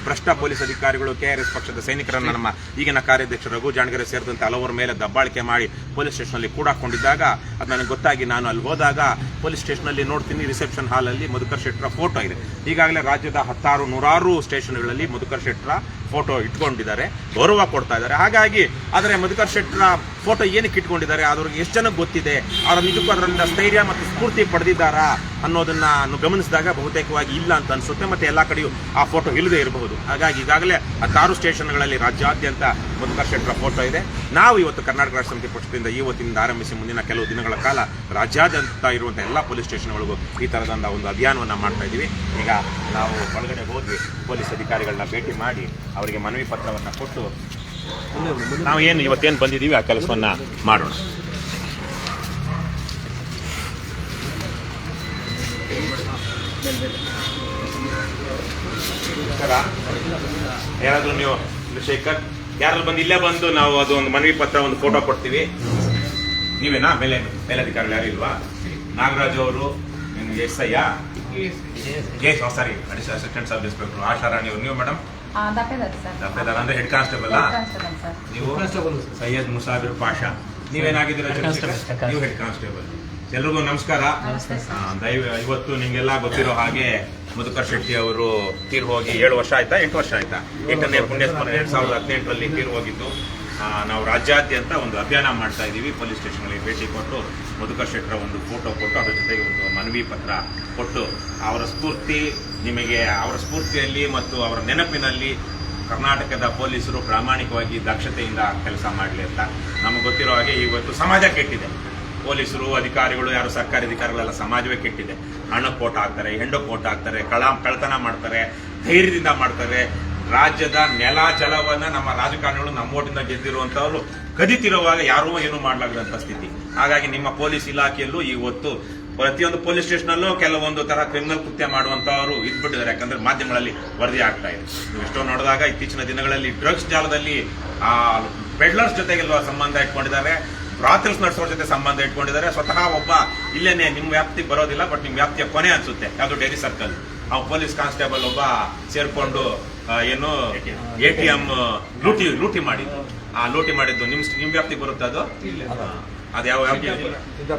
ಭ್ರಷ್ಟ ಪೊಲೀಸ್ ಅಧಿಕಾರಿಗಳು KRS ಪಕ್ಷದ ಸೈನಿಕರನ್ನು ನಮ್ಮ ಈಗಿನ ಕಾರ್ಯಾಧ್ಯಕ್ಷ ರಘು ಜಾಣಗೆರೆ ಸೇರಿದಂತೆ ಹಲವರ ಮೇಲೆ ದಬ್ಬಾಳಿಕೆ ಮಾಡಿ ಪೊಲೀಸ್ ಸ್ಟೇಷನಲ್ಲಿ ಕೂಡಾಕೊಂಡಿದ್ದಾಗ ಅದು ನನಗೆ ಗೊತ್ತಾಗಿ ನಾನು ಅಲ್ಲಿ ಹೋದಾಗ ಪೊಲೀಸ್ ಸ್ಟೇಷನಲ್ಲಿ ನೋಡ್ತೀನಿ, ರಿಸೆಪ್ಷನ್ ಹಾಲಲ್ಲಿ ಮಧುಕರ್ ಶೆಟ್ಟರ ಫೋಟೋ ಇದೆ. ಈಗಾಗಲೇ ರಾಜ್ಯದ ನೂರಾರು ಸ್ಟೇಷನ್ಗಳಲ್ಲಿ ಮಧುಕರ್ ಶೆಟ್ಟರ ಫೋಟೋ ಇಟ್ಕೊಂಡಿದ್ದಾರೆ, ಗೌರವ ಕೊಡ್ತಾ ಇದ್ದಾರೆ. ಹಾಗಾಗಿ ಆದರೆ ಮಧುಕರ್ ಶೆಟ್ಟರ ಫೋಟೋ ಏನಕ್ಕೆ ಇಟ್ಕೊಂಡಿದ್ದಾರೆ, ಅವ್ರಿಗೆ ಎಷ್ಟು ಜನಕ್ಕೆ ಗೊತ್ತಿದೆ, ಅವರ ನಿಜಕ್ಕೂ ಅದರಿಂದ ಸ್ಥೈರ್ಯ ಮತ್ತು ಸ್ಫೂರ್ತಿ ಪಡೆದಿದ್ದಾರಾ ಅನ್ನೋದನ್ನು ಗಮನಿಸಿದಾಗ ಬಹುತೇಕವಾಗಿ ಇಲ್ಲ ಅಂತ ಅನಿಸುತ್ತೆ. ಮತ್ತು ಎಲ್ಲ ಕಡೆಯೂ ಆ ಫೋಟೋ ಇಲ್ಲದೆ ಇರಬಹುದು. ಹಾಗಾಗಿ ಈಗಾಗಲೇ 6 ಸ್ಟೇಷನ್ಗಳಲ್ಲಿ ರಾಜ್ಯಾದ್ಯಂತ ಮಧುಕರ್ ಶೆಟ್ಟರ ಫೋಟೋ ಇದೆ. ನಾವು ಇವತ್ತು ಕರ್ನಾಟಕ ರಾಷ್ಟ್ರ ಸಮಿತಿ ಪಕ್ಷದಿಂದ ಇವತ್ತಿನಿಂದ ಆರಂಭಿಸಿ ಮುಂದಿನ ಕೆಲವು ದಿನಗಳ ಕಾಲ ರಾಜ್ಯಾದ್ಯಂತ ಇರುವಂಥ ಎಲ್ಲ ಪೊಲೀಸ್ ಸ್ಟೇಷನ್ಗಳಿಗೂ ಈ ಥರದಂಥ ಒಂದು ಅಭಿಯಾನವನ್ನು ಮಾಡ್ತಾ ಇದ್ದೀವಿ. ಈಗ ನಾವು ಒಳಗಡೆ ಹೋಗಿ ಪೊಲೀಸ್ ಅಧಿಕಾರಿಗಳನ್ನ ಭೇಟಿ ಮಾಡಿ ಅವರಿಗೆ ಮನವಿ ಪತ್ರವನ್ನು ಕೊಟ್ಟು ನಾವು ಇವತ್ತೇನು ಬಂದಿದ್ದೀವಿ ಆ ಕೆಲಸವನ್ನು ಮಾಡೋಣ. ಯಾರಾದ್ರೂ ನೀವು ಶೇಖರ್ ಯಾರಾದ್ರೂ ಬಂದು ಇಲ್ಲೇ ಬಂದು ನಾವು ಅದು ಒಂದು ಮನವಿ ಪತ್ರ ಒಂದು ಫೋಟೋ ಕೊಡ್ತೀವಿ. ನೀವೇನಾ ಮೇಲಧಿಕಾರಿಗಳು ಯಾರು ಇಲ್ವಾ? ನಾಗರಾಜ್ ಅವರು, SI ಸಾರಿ ಅಸಿಸ್ಟೆಂಟ್ ಸಬ್ ಇನ್ಸ್ಪೆಕ್ಟರ್ ಆಶಾರಾಣಿ ಅವರು, ನೀವು ಮೇಡಮ್ ದಫೇದಾರ್ ಅಂದ್ರೆ ಹೆಡ್ ಕಾನ್ಸ್ಟೇಬಲ್, ನೀವು ಸೈಯದ್ ಮುಸಾಫಿರ್ ಪಾಷಾ, ನೀವೇನಾಗಿದ್ದೀರಾ? ನೀವು ಹೆಡ್ ಕಾನ್ಸ್ಟೇಬಲ್. ಎಲ್ರಿಗೂ ನಮಸ್ಕಾರ. ಇವತ್ತು ನಿಮ್ಗೆಲ್ಲ ಗೊತ್ತಿರೋ ಹಾಗೆ ಮಧುಕರ್ ಶೆಟ್ಟಿ ಅವರು ತೀರ್ ಹೋಗಿ 7 ವರ್ಷ ಆಯ್ತಾ, 8 ವರ್ಷ ಆಯ್ತಾ, 8ನೇ ಪುಣ್ಯಸ್ಮರಣೆ 2018ರಲ್ಲಿ ತೀರ್ ಹೋಗಿದ್ದು. ನಾವು ರಾಜ್ಯಾದ್ಯಂತ ಒಂದು ಅಭಿಯಾನ ಮಾಡ್ತಾ ಇದ್ದೀವಿ. ಪೊಲೀಸ್ ಸ್ಟೇಷನ್ಗಳಿಗೆ ಭೇಟಿ ಕೊಟ್ಟು ಮಧುಕರ್ ಶೆಟ್ಟರ ಒಂದು ಫೋಟೋ ಕೊಟ್ಟು ಅದರ ಜೊತೆಗೆ ಒಂದು ಮನವಿ ಪತ್ರ ಕೊಟ್ಟು ಅವರ ಸ್ಫೂರ್ತಿಯಲ್ಲಿ ಮತ್ತು ಅವರ ನೆನಪಿನಲ್ಲಿ ಕರ್ನಾಟಕದ ಪೊಲೀಸರು ಪ್ರಾಮಾಣಿಕವಾಗಿ ದಕ್ಷತೆಯಿಂದ ಕೆಲಸ ಮಾಡಲಿ ಅಂತ. ನಮಗೆ ಗೊತ್ತಿರೋ ಹಾಗೆ ಇವತ್ತು ಸಮಾಜ ಕೆಟ್ಟಿದೆ. ಪೊಲೀಸರು ಅಧಿಕಾರಿಗಳು, ಯಾರು ಸರ್ಕಾರಿ ಅಧಿಕಾರಿಗಳೆಲ್ಲ ಸಮಾಜವೇ ಕೆಟ್ಟಿದೆ. ಹಣಕ್ಕೆ ಕೋಟ ಹಾಕ್ತಾರೆ, ಹೆಂಡಕ್ಕೆ ಕೋಟ ಹಾಕ್ತಾರೆ, ಕಳ್ಳತನ ಮಾಡ್ತಾರೆ, ಧೈರ್ಯದಿಂದ ಮಾಡ್ತಾರೆ. ರಾಜ್ಯದ ನೆಲ ಜಲವನ್ನ ನಮ್ಮ ರಾಜಕಾರಣಿಗಳು ನಮ್ಮ ಓಟಿಂದ ಗೆದ್ದಿರುವಂತವರು ಕದಿತಿರುವಾಗ ಯಾರೂ ಏನು ಮಾಡಲಾಗದಂತ ಸ್ಥಿತಿ. ಹಾಗಾಗಿ ನಿಮ್ಮ ಪೊಲೀಸ್ ಇಲಾಖೆಯಲ್ಲೂ ಇವತ್ತು ಪ್ರತಿಯೊಂದು ಪೊಲೀಸ್ ಸ್ಟೇಷನಲ್ಲೂ ಕೆಲವೊಂದು ತರ ಕ್ರಿಮಿನಲ್ ಕೃತ್ಯ ಮಾಡುವಂತವರು ಇದ್ಬಿಟ್ಟಿದ್ದಾರೆ. ಯಾಕಂದ್ರೆ ಮಾಧ್ಯಮಗಳಲ್ಲಿ ವರದಿ ಆಗ್ತಾ ಇದೆ. ನೀವು ಎಷ್ಟೋ ನೋಡಿದಾಗ ಇತ್ತೀಚಿನ ದಿನಗಳಲ್ಲಿ ಡ್ರಗ್ಸ್ ಜಾಲದಲ್ಲಿ ಪೆಡ್ಲರ್ಸ್ ಜೊತೆಗೆಲ್ಲ ಸಂಬಂಧ ಇಟ್ಕೊಂಡಿದ್ದಾರೆ, ಬ್ರಾಥಲ್ಸ್ ನಡೆಸೋರ ಜೊತೆ ಸಂಬಂಧ ಇಟ್ಕೊಂಡಿದ್ದಾರೆ. ಸ್ವತಃ ಒಬ್ಬ ಇಲ್ಲೇನೆ ನಿಮ್ಮ ವ್ಯಾಪ್ತಿಗೆ ಬರೋದಿಲ್ಲ, ಬಟ್ ನಿಮ್ಮ ವ್ಯಾಪ್ತಿಯ ಕೊನೆ ಅನ್ಸುತ್ತೆ, ಯಾವುದು ಡೈರಿ ಸರ್ಕಲ್, ಆ ಪೊಲೀಸ್ ಕಾನ್ಸ್ಟೇಬಲ್ ಒಬ್ಬ ಸೇರ್ಕೊಂಡು ATM ಲೂಟಿ ಮಾಡಿದ್ದು. ಆ ಲೂಟಿ ಮಾಡಿದ್ದು ನಿಮ್ ವ್ಯಾಪ್ತಿಗೆ ಬರುತ್ತೆ. ಅದು ಯಾವ ವ್ಯಾಪ್ತಿ?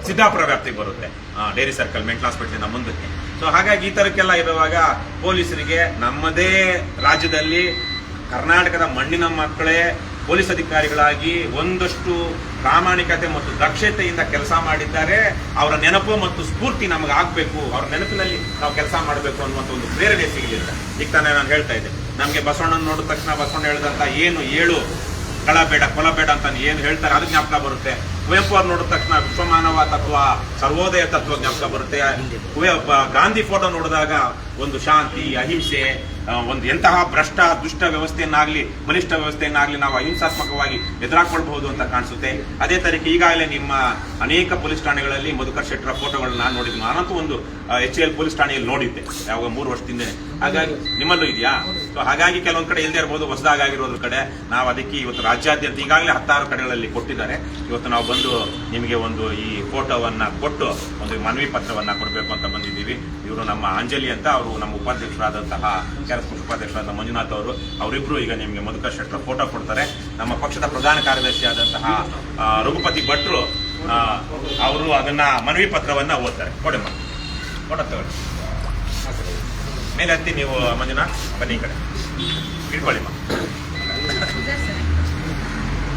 ಸಿದ್ದಾಪುರ ವ್ಯಾಪ್ತಿಗೆ ಬರುತ್ತೆ, ಡೈರಿ ಸರ್ಕಲ್ ಮೆಂಟಲ್ ಹಾಸ್ಪಿಟಲ್ ಮುಂದಕ್ಕೆ. ಸೊ ಹಾಗಾಗಿ ಈ ತರಕ್ಕೆಲ್ಲ ಇರುವಾಗ ಪೊಲೀಸರಿಗೆ ನಮ್ಮದೇ ರಾಜ್ಯದಲ್ಲಿ ಕರ್ನಾಟಕದ ಮಣ್ಣಿನ ಮಕ್ಕಳೇ ಪೊಲೀಸ್ ಅಧಿಕಾರಿಗಳಾಗಿ ಒಂದಷ್ಟು ಪ್ರಾಮಾಣಿಕತೆ ಮತ್ತು ದಕ್ಷತೆಯಿಂದ ಕೆಲಸ ಮಾಡಿದ್ದಾರೆ. ಅವರ ನೆನಪು ಮತ್ತು ಸ್ಫೂರ್ತಿ ನಮಗೆ ಆಗ್ಬೇಕು, ಅವರ ನೆನಪಿನಲ್ಲಿ ನಾವು ಕೆಲಸ ಮಾಡಬೇಕು ಅನ್ನುವಂಥ ಒಂದು ಪ್ರೇರಣೆ ಸಿಗಲಿಲ್ಲ. ಈಗ ತಾನೇ ನಾನು ಹೇಳ್ತಾ ಇದ್ದೆ, ನಮಗೆ ಬಸವಣ್ಣನ ನೋಡಿದ ತಕ್ಷಣ ಬಸವಣ್ಣ ಹೇಳಿದಂತ ಏನು 7 ಕಳಬೇಡ ಕೊಲಬೇಡ ಅಂತ ಏನು ಹೇಳ್ತಾರೆ ಅದು ಜ್ಞಾಪಕ ಬರುತ್ತೆ. ಕುವೆಂಪು ಅವ್ರು ನೋಡಿದ ತಕ್ಷಣ ವಿಶ್ವಮಾನವ ತತ್ವ, ಸರ್ವೋದಯ ತತ್ವ ಜ್ಞಾಪಕ ಬರುತ್ತೆ. ಗಾಂಧಿ ಫೋಟೋ ನೋಡಿದಾಗ ಒಂದು ಶಾಂತಿ, ಅಹಿಂಸೆ, ಒಂದು ಎಂತಹ ಭ್ರಷ್ಟ ದುಷ್ಟ ವ್ಯವಸ್ಥೆಯನ್ನಾಗ್ಲಿ ಬಲಿಷ್ಠ ವ್ಯವಸ್ಥೆಯನ್ನಾಗ್ಲಿ ನಾವು ಅಹಿಂಸಾತ್ಮಕವಾಗಿ ಎದುರಾಕೊಳ್ಬಹುದು ಅಂತ ಕಾಣಿಸುತ್ತೆ. ಅದೇ ತರೀಕೆ ಈಗಾಗಲೇ ನಿಮ್ಮ ಅನೇಕ ಪೊಲೀಸ್ ಠಾಣೆಗಳಲ್ಲಿ ಮಧುಕರ್ ಶೆಟ್ಟರ ಫೋಟೋಗಳನ್ನ ನಾನು ನೋಡಿದ್ದೆ. ನಾನಂತೂ ಒಂದು HAL ಪೊಲೀಸ್ ಠಾಣೆಯಲ್ಲಿ ನೋಡಿದ್ದೆ ಯಾವಾಗ 3 ವರ್ಷದಿಂದ. ಹಾಗಾಗಿ ನಿಮ್ಮಲ್ಲೂ ಇದೆಯಾ? ಸೊ ಹಾಗಾಗಿ ಕೆಲವೊಂದು ಕಡೆ ಇಲ್ಲದೆ ಇರ್ಬೋದು, ಹೊಸದಾಗಿರೋದ್ರ ಕಡೆ ನಾವು ಅದಕ್ಕೆ ಇವತ್ತು ರಾಜ್ಯಾದ್ಯಂತ ಈಗಾಗಲೇ 16 ಕಡೆಗಳಲ್ಲಿ ಕೊಟ್ಟಿದ್ದಾರೆ. ಇವತ್ತು ನಾವು ಬಂದು ನಿಮಗೆ ಒಂದು ಈ ಫೋಟೋವನ್ನ ಕೊಟ್ಟು ಒಂದು ಮನವಿ ಪತ್ರವನ್ನ ಕೊಡಬೇಕು ಅಂತ ಬಂದಿದ್ದೀವಿ. ಇವರು ನಮ್ಮ ಅಂಜಲಿ ಅಂತ, ಅವರು ನಮ್ಮ ಉಪಾಧ್ಯಕ್ಷರಾದಂತಹ ಉಪಾಧ್ಯಕ್ಷರಾದ ಮಂಜುನಾಥ್ ಅವರಿಬ್ರು ಈಗ ನಿಮಗೆ ಮಧುಕರ್ ಶೆಟ್ಟರ ಫೋಟೋ ಕೊಡ್ತಾರೆ. ನಮ್ಮ ಪಕ್ಷದ ಪ್ರಧಾನ ಕಾರ್ಯದರ್ಶಿಯಾದಂತಹ ರಘುಪತಿ ಭಟ್ರು ಅವರು ಅದನ್ನ ಮನವಿ ಪತ್ರವನ್ನ ಓದ್ತಾರೆ. ಕೊಡಮ್ಮ ಫೋಟೋ ತಗೊಳ್ಳಿ, ಮೇಲೆ ಹತ್ತಿ ನೀವು ಮಂಜುನಾಥ್ ಬನ್ನಿ, ಈ ಕಡೆ ಇಟ್ಕೊಳ್ಳಿಮ್ಮ,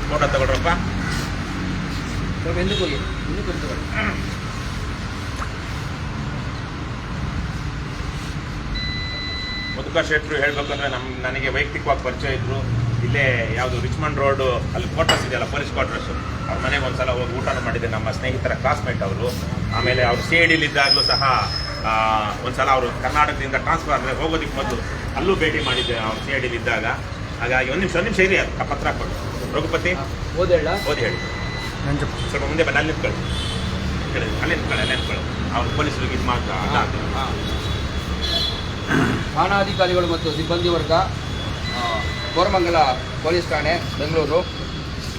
ಫೋಟೋ ತಗೊಳ್ರಪ್ಪ. ಮಧುಕರ್ ಶೆಟ್ಟರು ಹೇಳ್ಬೇಕಂದ್ರೆ ನನಗೆ ವೈಯಕ್ತಿಕವಾಗಿ ಪರಿಚಯ ಇದ್ರು. ಇಲ್ಲೇ ಯಾವುದು ರಿಚ್ಮಂಡ್ ರೋಡ್ ಅಲ್ಲಿ ಕ್ವಾರ್ಟರ್ಸ್ ಇದೆಯಲ್ಲ, ಪೊಲೀಸ್ ಕ್ವಾರ್ಟರ್ಸ್, ಅವ್ರ ಮನೆಗೆ ಒಂದ್ಸಲ ಹೋಗಿ ಊಟ ಮಾಡಿದ್ದೆ. ನಮ್ಮ ಸ್ನೇಹಿತರ ಕ್ಲಾಸ್ಮೇಟ್ ಅವರು. ಆಮೇಲೆ ಅವರು CID ಇದ್ದಾಗಲೂ ಸಹ ಒಂದ್ಸಲ ಅವರು ಕರ್ನಾಟಕದಿಂದ ಟ್ರಾನ್ಸ್ಫರ್ ಆದರೆ ಹೋಗೋದಕ್ಕೆ ಮೊದಲು ಅಲ್ಲೂ ಭೇಟಿ ಮಾಡಿದ್ದೆ ಅವ್ರು CID ಇದ್ದಾಗ. ಹಾಗಾಗಿ ಒಂದು ನಿಮಿಷ ಇರಿ, ಆ ಪತ್ರ ಕೊಡಿ. ರಘುಪತಿ ಓದಿ ಹೇಳಿ, ಸ್ವಲ್ಪ ಮುಂದೆ ಬನ್ನಿ, ಅಲ್ಲಿ ನಿಂತ್ಕೊಳ್ಳಿ, ಅಲ್ಲಿ ನಿಂತ್ಕೊಳ್ಳಿ. ಅವ್ರು ಪೊಲೀಸರಿಗೆ ಇದು ಮಾಡ್ತಾ
ಠಾಣಾಧಿಕಾರಿಗಳು ಮತ್ತು ಸಿಬ್ಬಂದಿ ವರ್ಗ, ಕೋರಮಂಗಲ ಪೊಲೀಸ್ ಠಾಣೆ, ಬೆಂಗಳೂರು.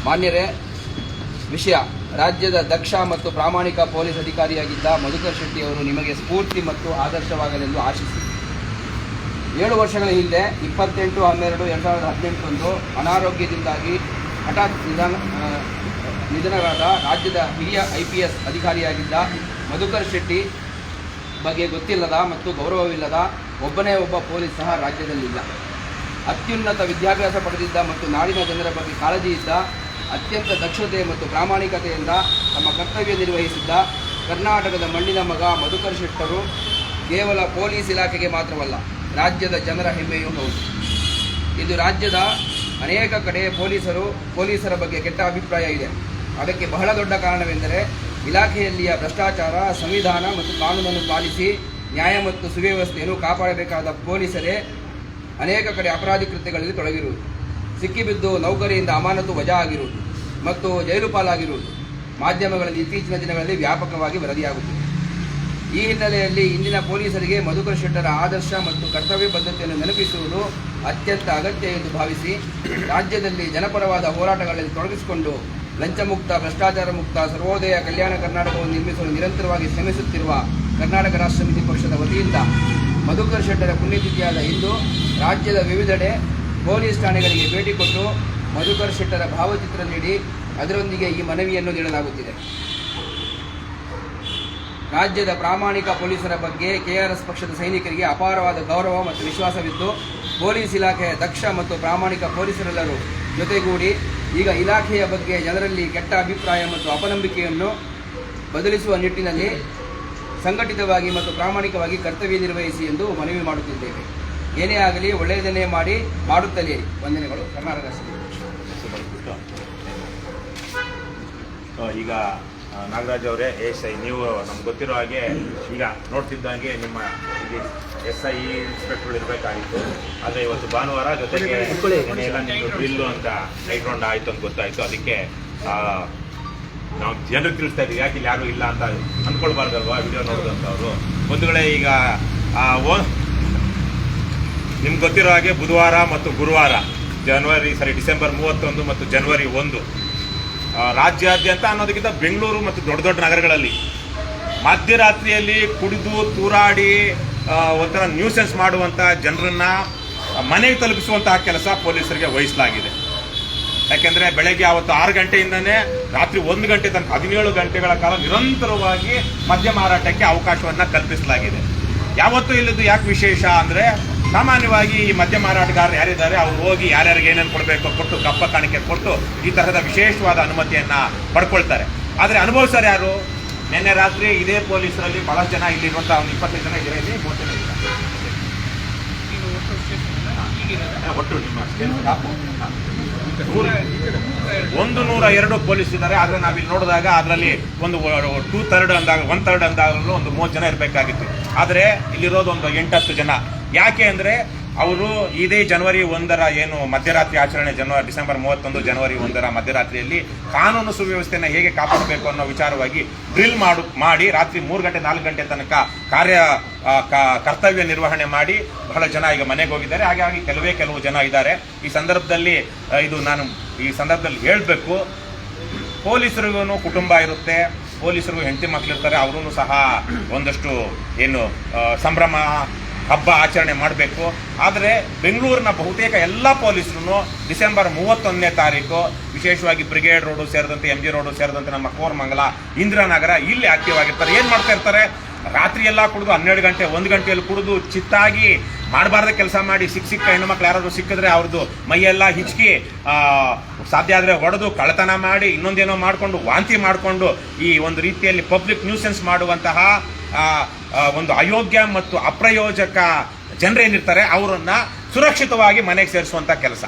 ಮಾನ್ಯರೇ, ವಿಷಯ: ರಾಜ್ಯದ ದಕ್ಷ ಮತ್ತು ಪ್ರಾಮಾಣಿಕ ಪೊಲೀಸ್ ಅಧಿಕಾರಿಯಾಗಿದ್ದ ಮಧುಕರ್ ಶೆಟ್ಟಿ ಅವರು ನಿಮಗೆ ಸ್ಫೂರ್ತಿ ಮತ್ತು ಆದರ್ಶವಾಗಲೆಂದು ಆಶಿಸಿ 7 ವರ್ಷಗಳ ಹಿಂದೆ 28/12/2018 ಅನಾರೋಗ್ಯದಿಂದಾಗಿ ಹಠಾತ್ ನಿಧನರಾದ ರಾಜ್ಯದ ಹಿರಿಯ IPS ಅಧಿಕಾರಿಯಾಗಿದ್ದ ಮಧುಕರ್ ಶೆಟ್ಟಿ ಬಗ್ಗೆ ಗೊತ್ತಿಲ್ಲದ ಮತ್ತು ಗೌರವವಿಲ್ಲದ ಒಬ್ಬನೇ ಒಬ್ಬ ಪೊಲೀಸ್ ಸಹ ರಾಜ್ಯದಲ್ಲಿಲ್ಲ. ಅತ್ಯುನ್ನತ ವಿದ್ಯಾಭ್ಯಾಸ ಪಡೆದಿದ್ದ ಮತ್ತು ನಾಡಿನ ಜನರ ಬಗ್ಗೆ ಕಾಳಜಿ ಇದ್ದ, ಅತ್ಯಂತ ದಕ್ಷತೆ ಮತ್ತು ಪ್ರಾಮಾಣಿಕತೆಯಿಂದ ತಮ್ಮ ಕರ್ತವ್ಯ ನಿರ್ವಹಿಸಿದ್ದ ಕರ್ನಾಟಕದ ಮಣ್ಣಿನ ಮಗ ಮಧುಕರ್ ಶೆಟ್ಟರು ಕೇವಲ ಪೊಲೀಸ್ ಇಲಾಖೆಗೆ ಮಾತ್ರವಲ್ಲ, ರಾಜ್ಯದ ಜನರ ಹೆಮ್ಮೆಯೂ ಹೌದು. ಇದು ರಾಜ್ಯದ ಅನೇಕ ಕಡೆ ಪೊಲೀಸರ ಬಗ್ಗೆ ಕೆಟ್ಟ ಅಭಿಪ್ರಾಯ ಇದೆ. ಅದಕ್ಕೆ ಬಹಳ ದೊಡ್ಡ ಕಾರಣವೆಂದರೆ ಇಲಾಖೆಯಲ್ಲಿಯ ಭ್ರಷ್ಟಾಚಾರ, ಸಂವಿಧಾನ ಮತ್ತು ಕಾನೂನನ್ನು ಪಾಲಿಸಿ ನ್ಯಾಯ ಮತ್ತು ಸುವ್ಯವಸ್ಥೆಯನ್ನು ಕಾಪಾಡಬೇಕಾದ ಪೊಲೀಸರೇ ಅನೇಕ ಕಡೆ ಅಪರಾಧಿ ಕೃತ್ಯಗಳಲ್ಲಿ ತೊಡಗಿರುವುದು, ಸಿಕ್ಕಿಬಿದ್ದು ನೌಕರಿಯಿಂದ ಅಮಾನತು ವಜಾ ಆಗಿರುವುದು ಮತ್ತು ಜೈಲು ಪಾಲಾಗಿರುವುದು ಮಾಧ್ಯಮಗಳಲ್ಲಿ ಇತ್ತೀಚಿನ ದಿನಗಳಲ್ಲಿ ವ್ಯಾಪಕವಾಗಿ ವರದಿಯಾಗುತ್ತಿದೆ. ಈ ಹಿನ್ನೆಲೆಯಲ್ಲಿ ಇಂದಿನ ಪೊಲೀಸರಿಗೆ ಮಧುಕರ್ ಶೆಟ್ಟರ ಆದರ್ಶ ಮತ್ತು ಕರ್ತವ್ಯ ಬದ್ಧತೆಯನ್ನು ನೆನಪಿಸುವುದು ಅತ್ಯಂತ ಅಗತ್ಯ ಎಂದು ಭಾವಿಸಿ, ರಾಜ್ಯದಲ್ಲಿ ಜನಪರವಾದ ಹೋರಾಟಗಳಲ್ಲಿ ತೊಡಗಿಸಿಕೊಂಡು ಲಂಚಮುಕ್ತ, ಭ್ರಷ್ಟಾಚಾರ ಮುಕ್ತ, ಸರ್ವೋದಯ ಕಲ್ಯಾಣ ಕರ್ನಾಟಕವನ್ನು ನಿರ್ಮಿಸಲು ನಿರಂತರವಾಗಿ ಶ್ರಮಿಸುತ್ತಿರುವ ಕರ್ನಾಟಕ ರಾಷ್ಟ್ರ ಸಮಿತಿ ಪಕ್ಷದ ವತಿಯಿಂದ ಮಧುಕರ್ ಶೆಟ್ಟರ ಪುಣ್ಯತಿಥಿಯಾದ ಇಂದು ರಾಜ್ಯದ ವಿವಿಧೆಡೆ ಪೊಲೀಸ್ ಠಾಣೆಗಳಿಗೆ ಭೇಟಿ ಕೊಟ್ಟು ಮಧುಕರ್ ಶೆಟ್ಟರ ಭಾವಚಿತ್ರ ನೀಡಿ ಅದರೊಂದಿಗೆ ಈ ಮನವಿಯನ್ನು ನೀಡಲಾಗುತ್ತಿದೆ. ರಾಜ್ಯದ ಪ್ರಾಮಾಣಿಕ ಪೊಲೀಸರ ಬಗ್ಗೆ KRS ಪಕ್ಷದ ಸೈನಿಕರಿಗೆ ಅಪಾರವಾದ ಗೌರವ ಮತ್ತು ವಿಶ್ವಾಸವಿದ್ದು, ಪೊಲೀಸ್ ಇಲಾಖೆಯ ದಕ್ಷ ಮತ್ತು ಪ್ರಾಮಾಣಿಕ ಪೊಲೀಸರೆಲ್ಲರೂ ಜೊತೆಗೂಡಿ ಈಗ ಇಲಾಖೆಯ ಬಗ್ಗೆ ಜನರಲ್ಲಿ ಕೆಟ್ಟ ಅಭಿಪ್ರಾಯ ಮತ್ತು ಅಪನಂಬಿಕೆಯನ್ನು ಬದಲಿಸುವ ನಿಟ್ಟಿನಲ್ಲಿ ಸಂಘಟಿತವಾಗಿ ಮತ್ತು ಪ್ರಾಮಾಣಿಕವಾಗಿ ಕರ್ತವ್ಯ ನಿರ್ವಹಿಸಿ ಎಂದು ಮನವಿ ಮಾಡುತ್ತಿದ್ದೇವೆ. ಏನೇ ಆಗಲಿ ಒಳ್ಳೆಯದನ್ನೇ ಮಾಡುತ್ತಲೇ. ವಂದನೆಗಳು. ಕರ್ನಾಟಕ
ಈಗ ನಾಗರಾಜ್ ಅವರೇ, SI, ನೀವು ನಮ್ಗೆ ಗೊತ್ತಿರೋ ಹಾಗೆ ಈಗ ನೋಡ್ತಿದ್ದಂಗೆ ನಿಮ್ಮ SI ಇನ್ಸ್ಪೆಕ್ಟರ್ ಇರಬೇಕಾಗಿತ್ತು. ಆದರೆ ಇವತ್ತು ಭಾನುವಾರ ಜೊತೆಗೆ ಎಲ್ಲ ನಿಮ್ಮದು ಬಿಲ್ಲು ಅಂತ ನೈಟ್ ರೌಂಡ್ ಆಯಿತು ಅಂತ ಗೊತ್ತಾಯಿತು. ಅದಕ್ಕೆ ನಾವು ಜನರಿಗೆ ತಿಳಿಸ್ತಾ ಇದ್ದೀವಿ, ಯಾಕೆ ಇಲ್ಲಿ ಯಾರೂ ಇಲ್ಲ ಅಂತ ಅಂದ್ಕೊಳ್ಬಾರ್ದಲ್ವಾ ವಿಡಿಯೋ ನೋಡಿದಂಥವ್ರು. ಬಂಧುಗಳೇ, ಈಗ ನಿಮ್ಗೆ ಗೊತ್ತಿರೋ ಹಾಗೆ ಬುಧವಾರ ಮತ್ತು ಗುರುವಾರ ಡಿಸೆಂಬರ್ 31 ಮತ್ತು ಜನವರಿ 1 ರಾಜ್ಯಾದ್ಯಂತ ಅನ್ನೋದಕ್ಕಿಂತ ಬೆಂಗಳೂರು ಮತ್ತು ದೊಡ್ಡ ದೊಡ್ಡ ನಗರಗಳಲ್ಲಿ ಮಧ್ಯರಾತ್ರಿಯಲ್ಲಿ ಕುಡಿದು ತೂರಾಡಿ ಒಂಥರ ನ್ಯೂಸೆನ್ಸ್ ಮಾಡುವಂಥ ಜನರನ್ನ ಮನೆಗೆ ತಲುಪಿಸುವಂತಹ ಕೆಲಸ ಪೊಲೀಸರಿಗೆ ವಹಿಸಲಾಗಿದೆ. ಯಾಕೆಂದರೆ ಬೆಳಗ್ಗೆ ಅವತ್ತು 6 ಗಂಟೆಯಿಂದನೇ ರಾತ್ರಿ 1 ಗಂಟೆ ತನಕ 17 ಗಂಟೆಗಳ ಕಾಲ ನಿರಂತರವಾಗಿ ಮದ್ಯ ಮಾರಾಟಕ್ಕೆ ಅವಕಾಶವನ್ನು ಕಲ್ಪಿಸಲಾಗಿದೆ. ಯಾವತ್ತೂ ಇಲ್ಲದ್ದು ಯಾಕೆ ವಿಶೇಷ ಅಂದರೆ, ಸಾಮಾನ್ಯವಾಗಿ ಈ ಮದ್ಯ ಮಾರಾಟಗಾರರು ಯಾರಿದ್ದಾರೆ ಅವರು ಹೋಗಿ ಯಾರ್ಯಾರಿಗೆ ಏನೇನು ಕೊಡಬೇಕು ಕೊಟ್ಟು ಕಪ್ಪ ಕಾಣಿಕೆ ಕೊಟ್ಟು ಈ ತರಹದ ವಿಶೇಷವಾದ ಅನುಮತಿಯನ್ನು ಪಡ್ಕೊಳ್ತಾರೆ. ಆದರೆ ಅನುಭವಿಸೋರು ಯಾರು? ನಿನ್ನೆ ರಾತ್ರಿ ಇದೇ ಪೊಲೀಸರಲ್ಲಿ ಬಹಳಷ್ಟು ಜನ ಇಲ್ಲಿರುವಂಥ ಒಂದು 25 ಜನ ಇದ್ದಾರೆ, ಇಲ್ಲಿ 30 ಜನ ಇದ್ದಾರೆ ಒಟ್ಟು ನಿಮ್ಮ 102 ಪೊಲೀಸ್ ಇದ್ದಾರೆ. ಆದರೆ ನಾವಿಲ್ಲಿ ನೋಡಿದಾಗ ಅದರಲ್ಲಿ ಒಂದು 2/3 ಅಂದಾಗ 1/3 ಅಂದಾಗಲೂ ಒಂದು 30 ಜನ ಇರಬೇಕಾಗಿತ್ತು. ಆದರೆ ಇಲ್ಲಿರೋದು ಒಂದು 8-10 ಜನ. ಯಾಕೆ ಅಂದರೆ ಅವರು ಇದೇ ಜನವರಿ 1ರ ಏನು ಮಧ್ಯರಾತ್ರಿ ಆಚರಣೆ ಡಿಸೆಂಬರ್ 31 ಜನವರಿ 1ರ ಮಧ್ಯರಾತ್ರಿಯಲ್ಲಿ ಕಾನೂನು ಸುವ್ಯವಸ್ಥೆಯನ್ನು ಹೇಗೆ ಕಾಪಾಡಬೇಕು ಅನ್ನೋ ವಿಚಾರವಾಗಿ ಡ್ರಿಲ್ ಮಾಡಿ ರಾತ್ರಿ 3 ಗಂಟೆ 4 ಗಂಟೆ ತನಕ ಕರ್ತವ್ಯ ನಿರ್ವಹಣೆ ಮಾಡಿ ಬಹಳ ಜನ ಈಗ ಮನೆಗೆ ಹೋಗಿದ್ದಾರೆ. ಹಾಗಾಗಿ ಕೆಲವು ಜನ ಇದ್ದಾರೆ. ಈ ಸಂದರ್ಭದಲ್ಲಿ ಹೇಳಬೇಕು, ಪೊಲೀಸರಿಗೂ ಕುಟುಂಬ ಇರುತ್ತೆ, ಪೊಲೀಸರಿಗೂ ಹೆಂಡತಿ ಮಕ್ಕಳಿರ್ತಾರೆ. ಅವರೂ ಸಹ ಒಂದಷ್ಟು ಏನು ಸಂಭ್ರಮ ಹಬ್ಬ ಆಚರಣೆ ಮಾಡಬೇಕು. ಆದರೆ ಬೆಂಗಳೂರಿನ ಬಹುತೇಕ ಎಲ್ಲ ಪೊಲೀಸರು ಡಿಸೆಂಬರ್ 31ನೇ ತಾರೀಕು ವಿಶೇಷವಾಗಿ ಬ್ರಿಗೇಡ್ ರೋಡು ಸೇರಿದಂತೆ MG ರೋಡು ಸೇರಿದಂತೆ ನಮ್ಮ ಕೋರಮಂಗಲ ಇಂದಿರಾನಗರ ಇಲ್ಲಿ ಆಕ್ಟಿವ್ ಆಗಿರ್ತಾರೆ. ಏನು ಮಾಡ್ತಾ ಇರ್ತಾರೆ? ರಾತ್ರಿ ಎಲ್ಲ ಕುಡಿದು 12 ಗಂಟೆ 1 ಗಂಟೆಯಲ್ಲಿ ಕುಡಿದು ಚಿತ್ತಾಗಿ ಮಾಡಬಾರ್ದ ಕೆಲಸ ಮಾಡಿ ಸಿಕ್ಕ ಹೆಣ್ಣುಮಕ್ಳು ಯಾರಾದ್ರು ಸಿಕ್ಕಿದ್ರೆ ಅವ್ರದ್ದು ಮೈಯೆಲ್ಲ ಹಿಚ್ಕಿ ಸಾಧ್ಯ ಆದರೆ ಹೊಡೆದು ಕಳ್ಳತನ ಮಾಡಿ ಇನ್ನೊಂದೇನೋ ಮಾಡಿಕೊಂಡು ವಾಂತಿ ಮಾಡಿಕೊಂಡು ಈ ಒಂದು ರೀತಿಯಲ್ಲಿ ಪಬ್ಲಿಕ್ ನ್ಯೂಸೆನ್ಸ್ ಮಾಡುವಂತಹ ಒಂದು ಅಯೋಗ್ಯ ಮತ್ತು ಅಪ್ರಯೋಜಕ ಜನರೇನಿರ್ತಾರೆ ಅವರನ್ನ ಸುರಕ್ಷಿತವಾಗಿ ಮನೆಗೆ ಸೇರಿಸುವಂಥ ಕೆಲಸ.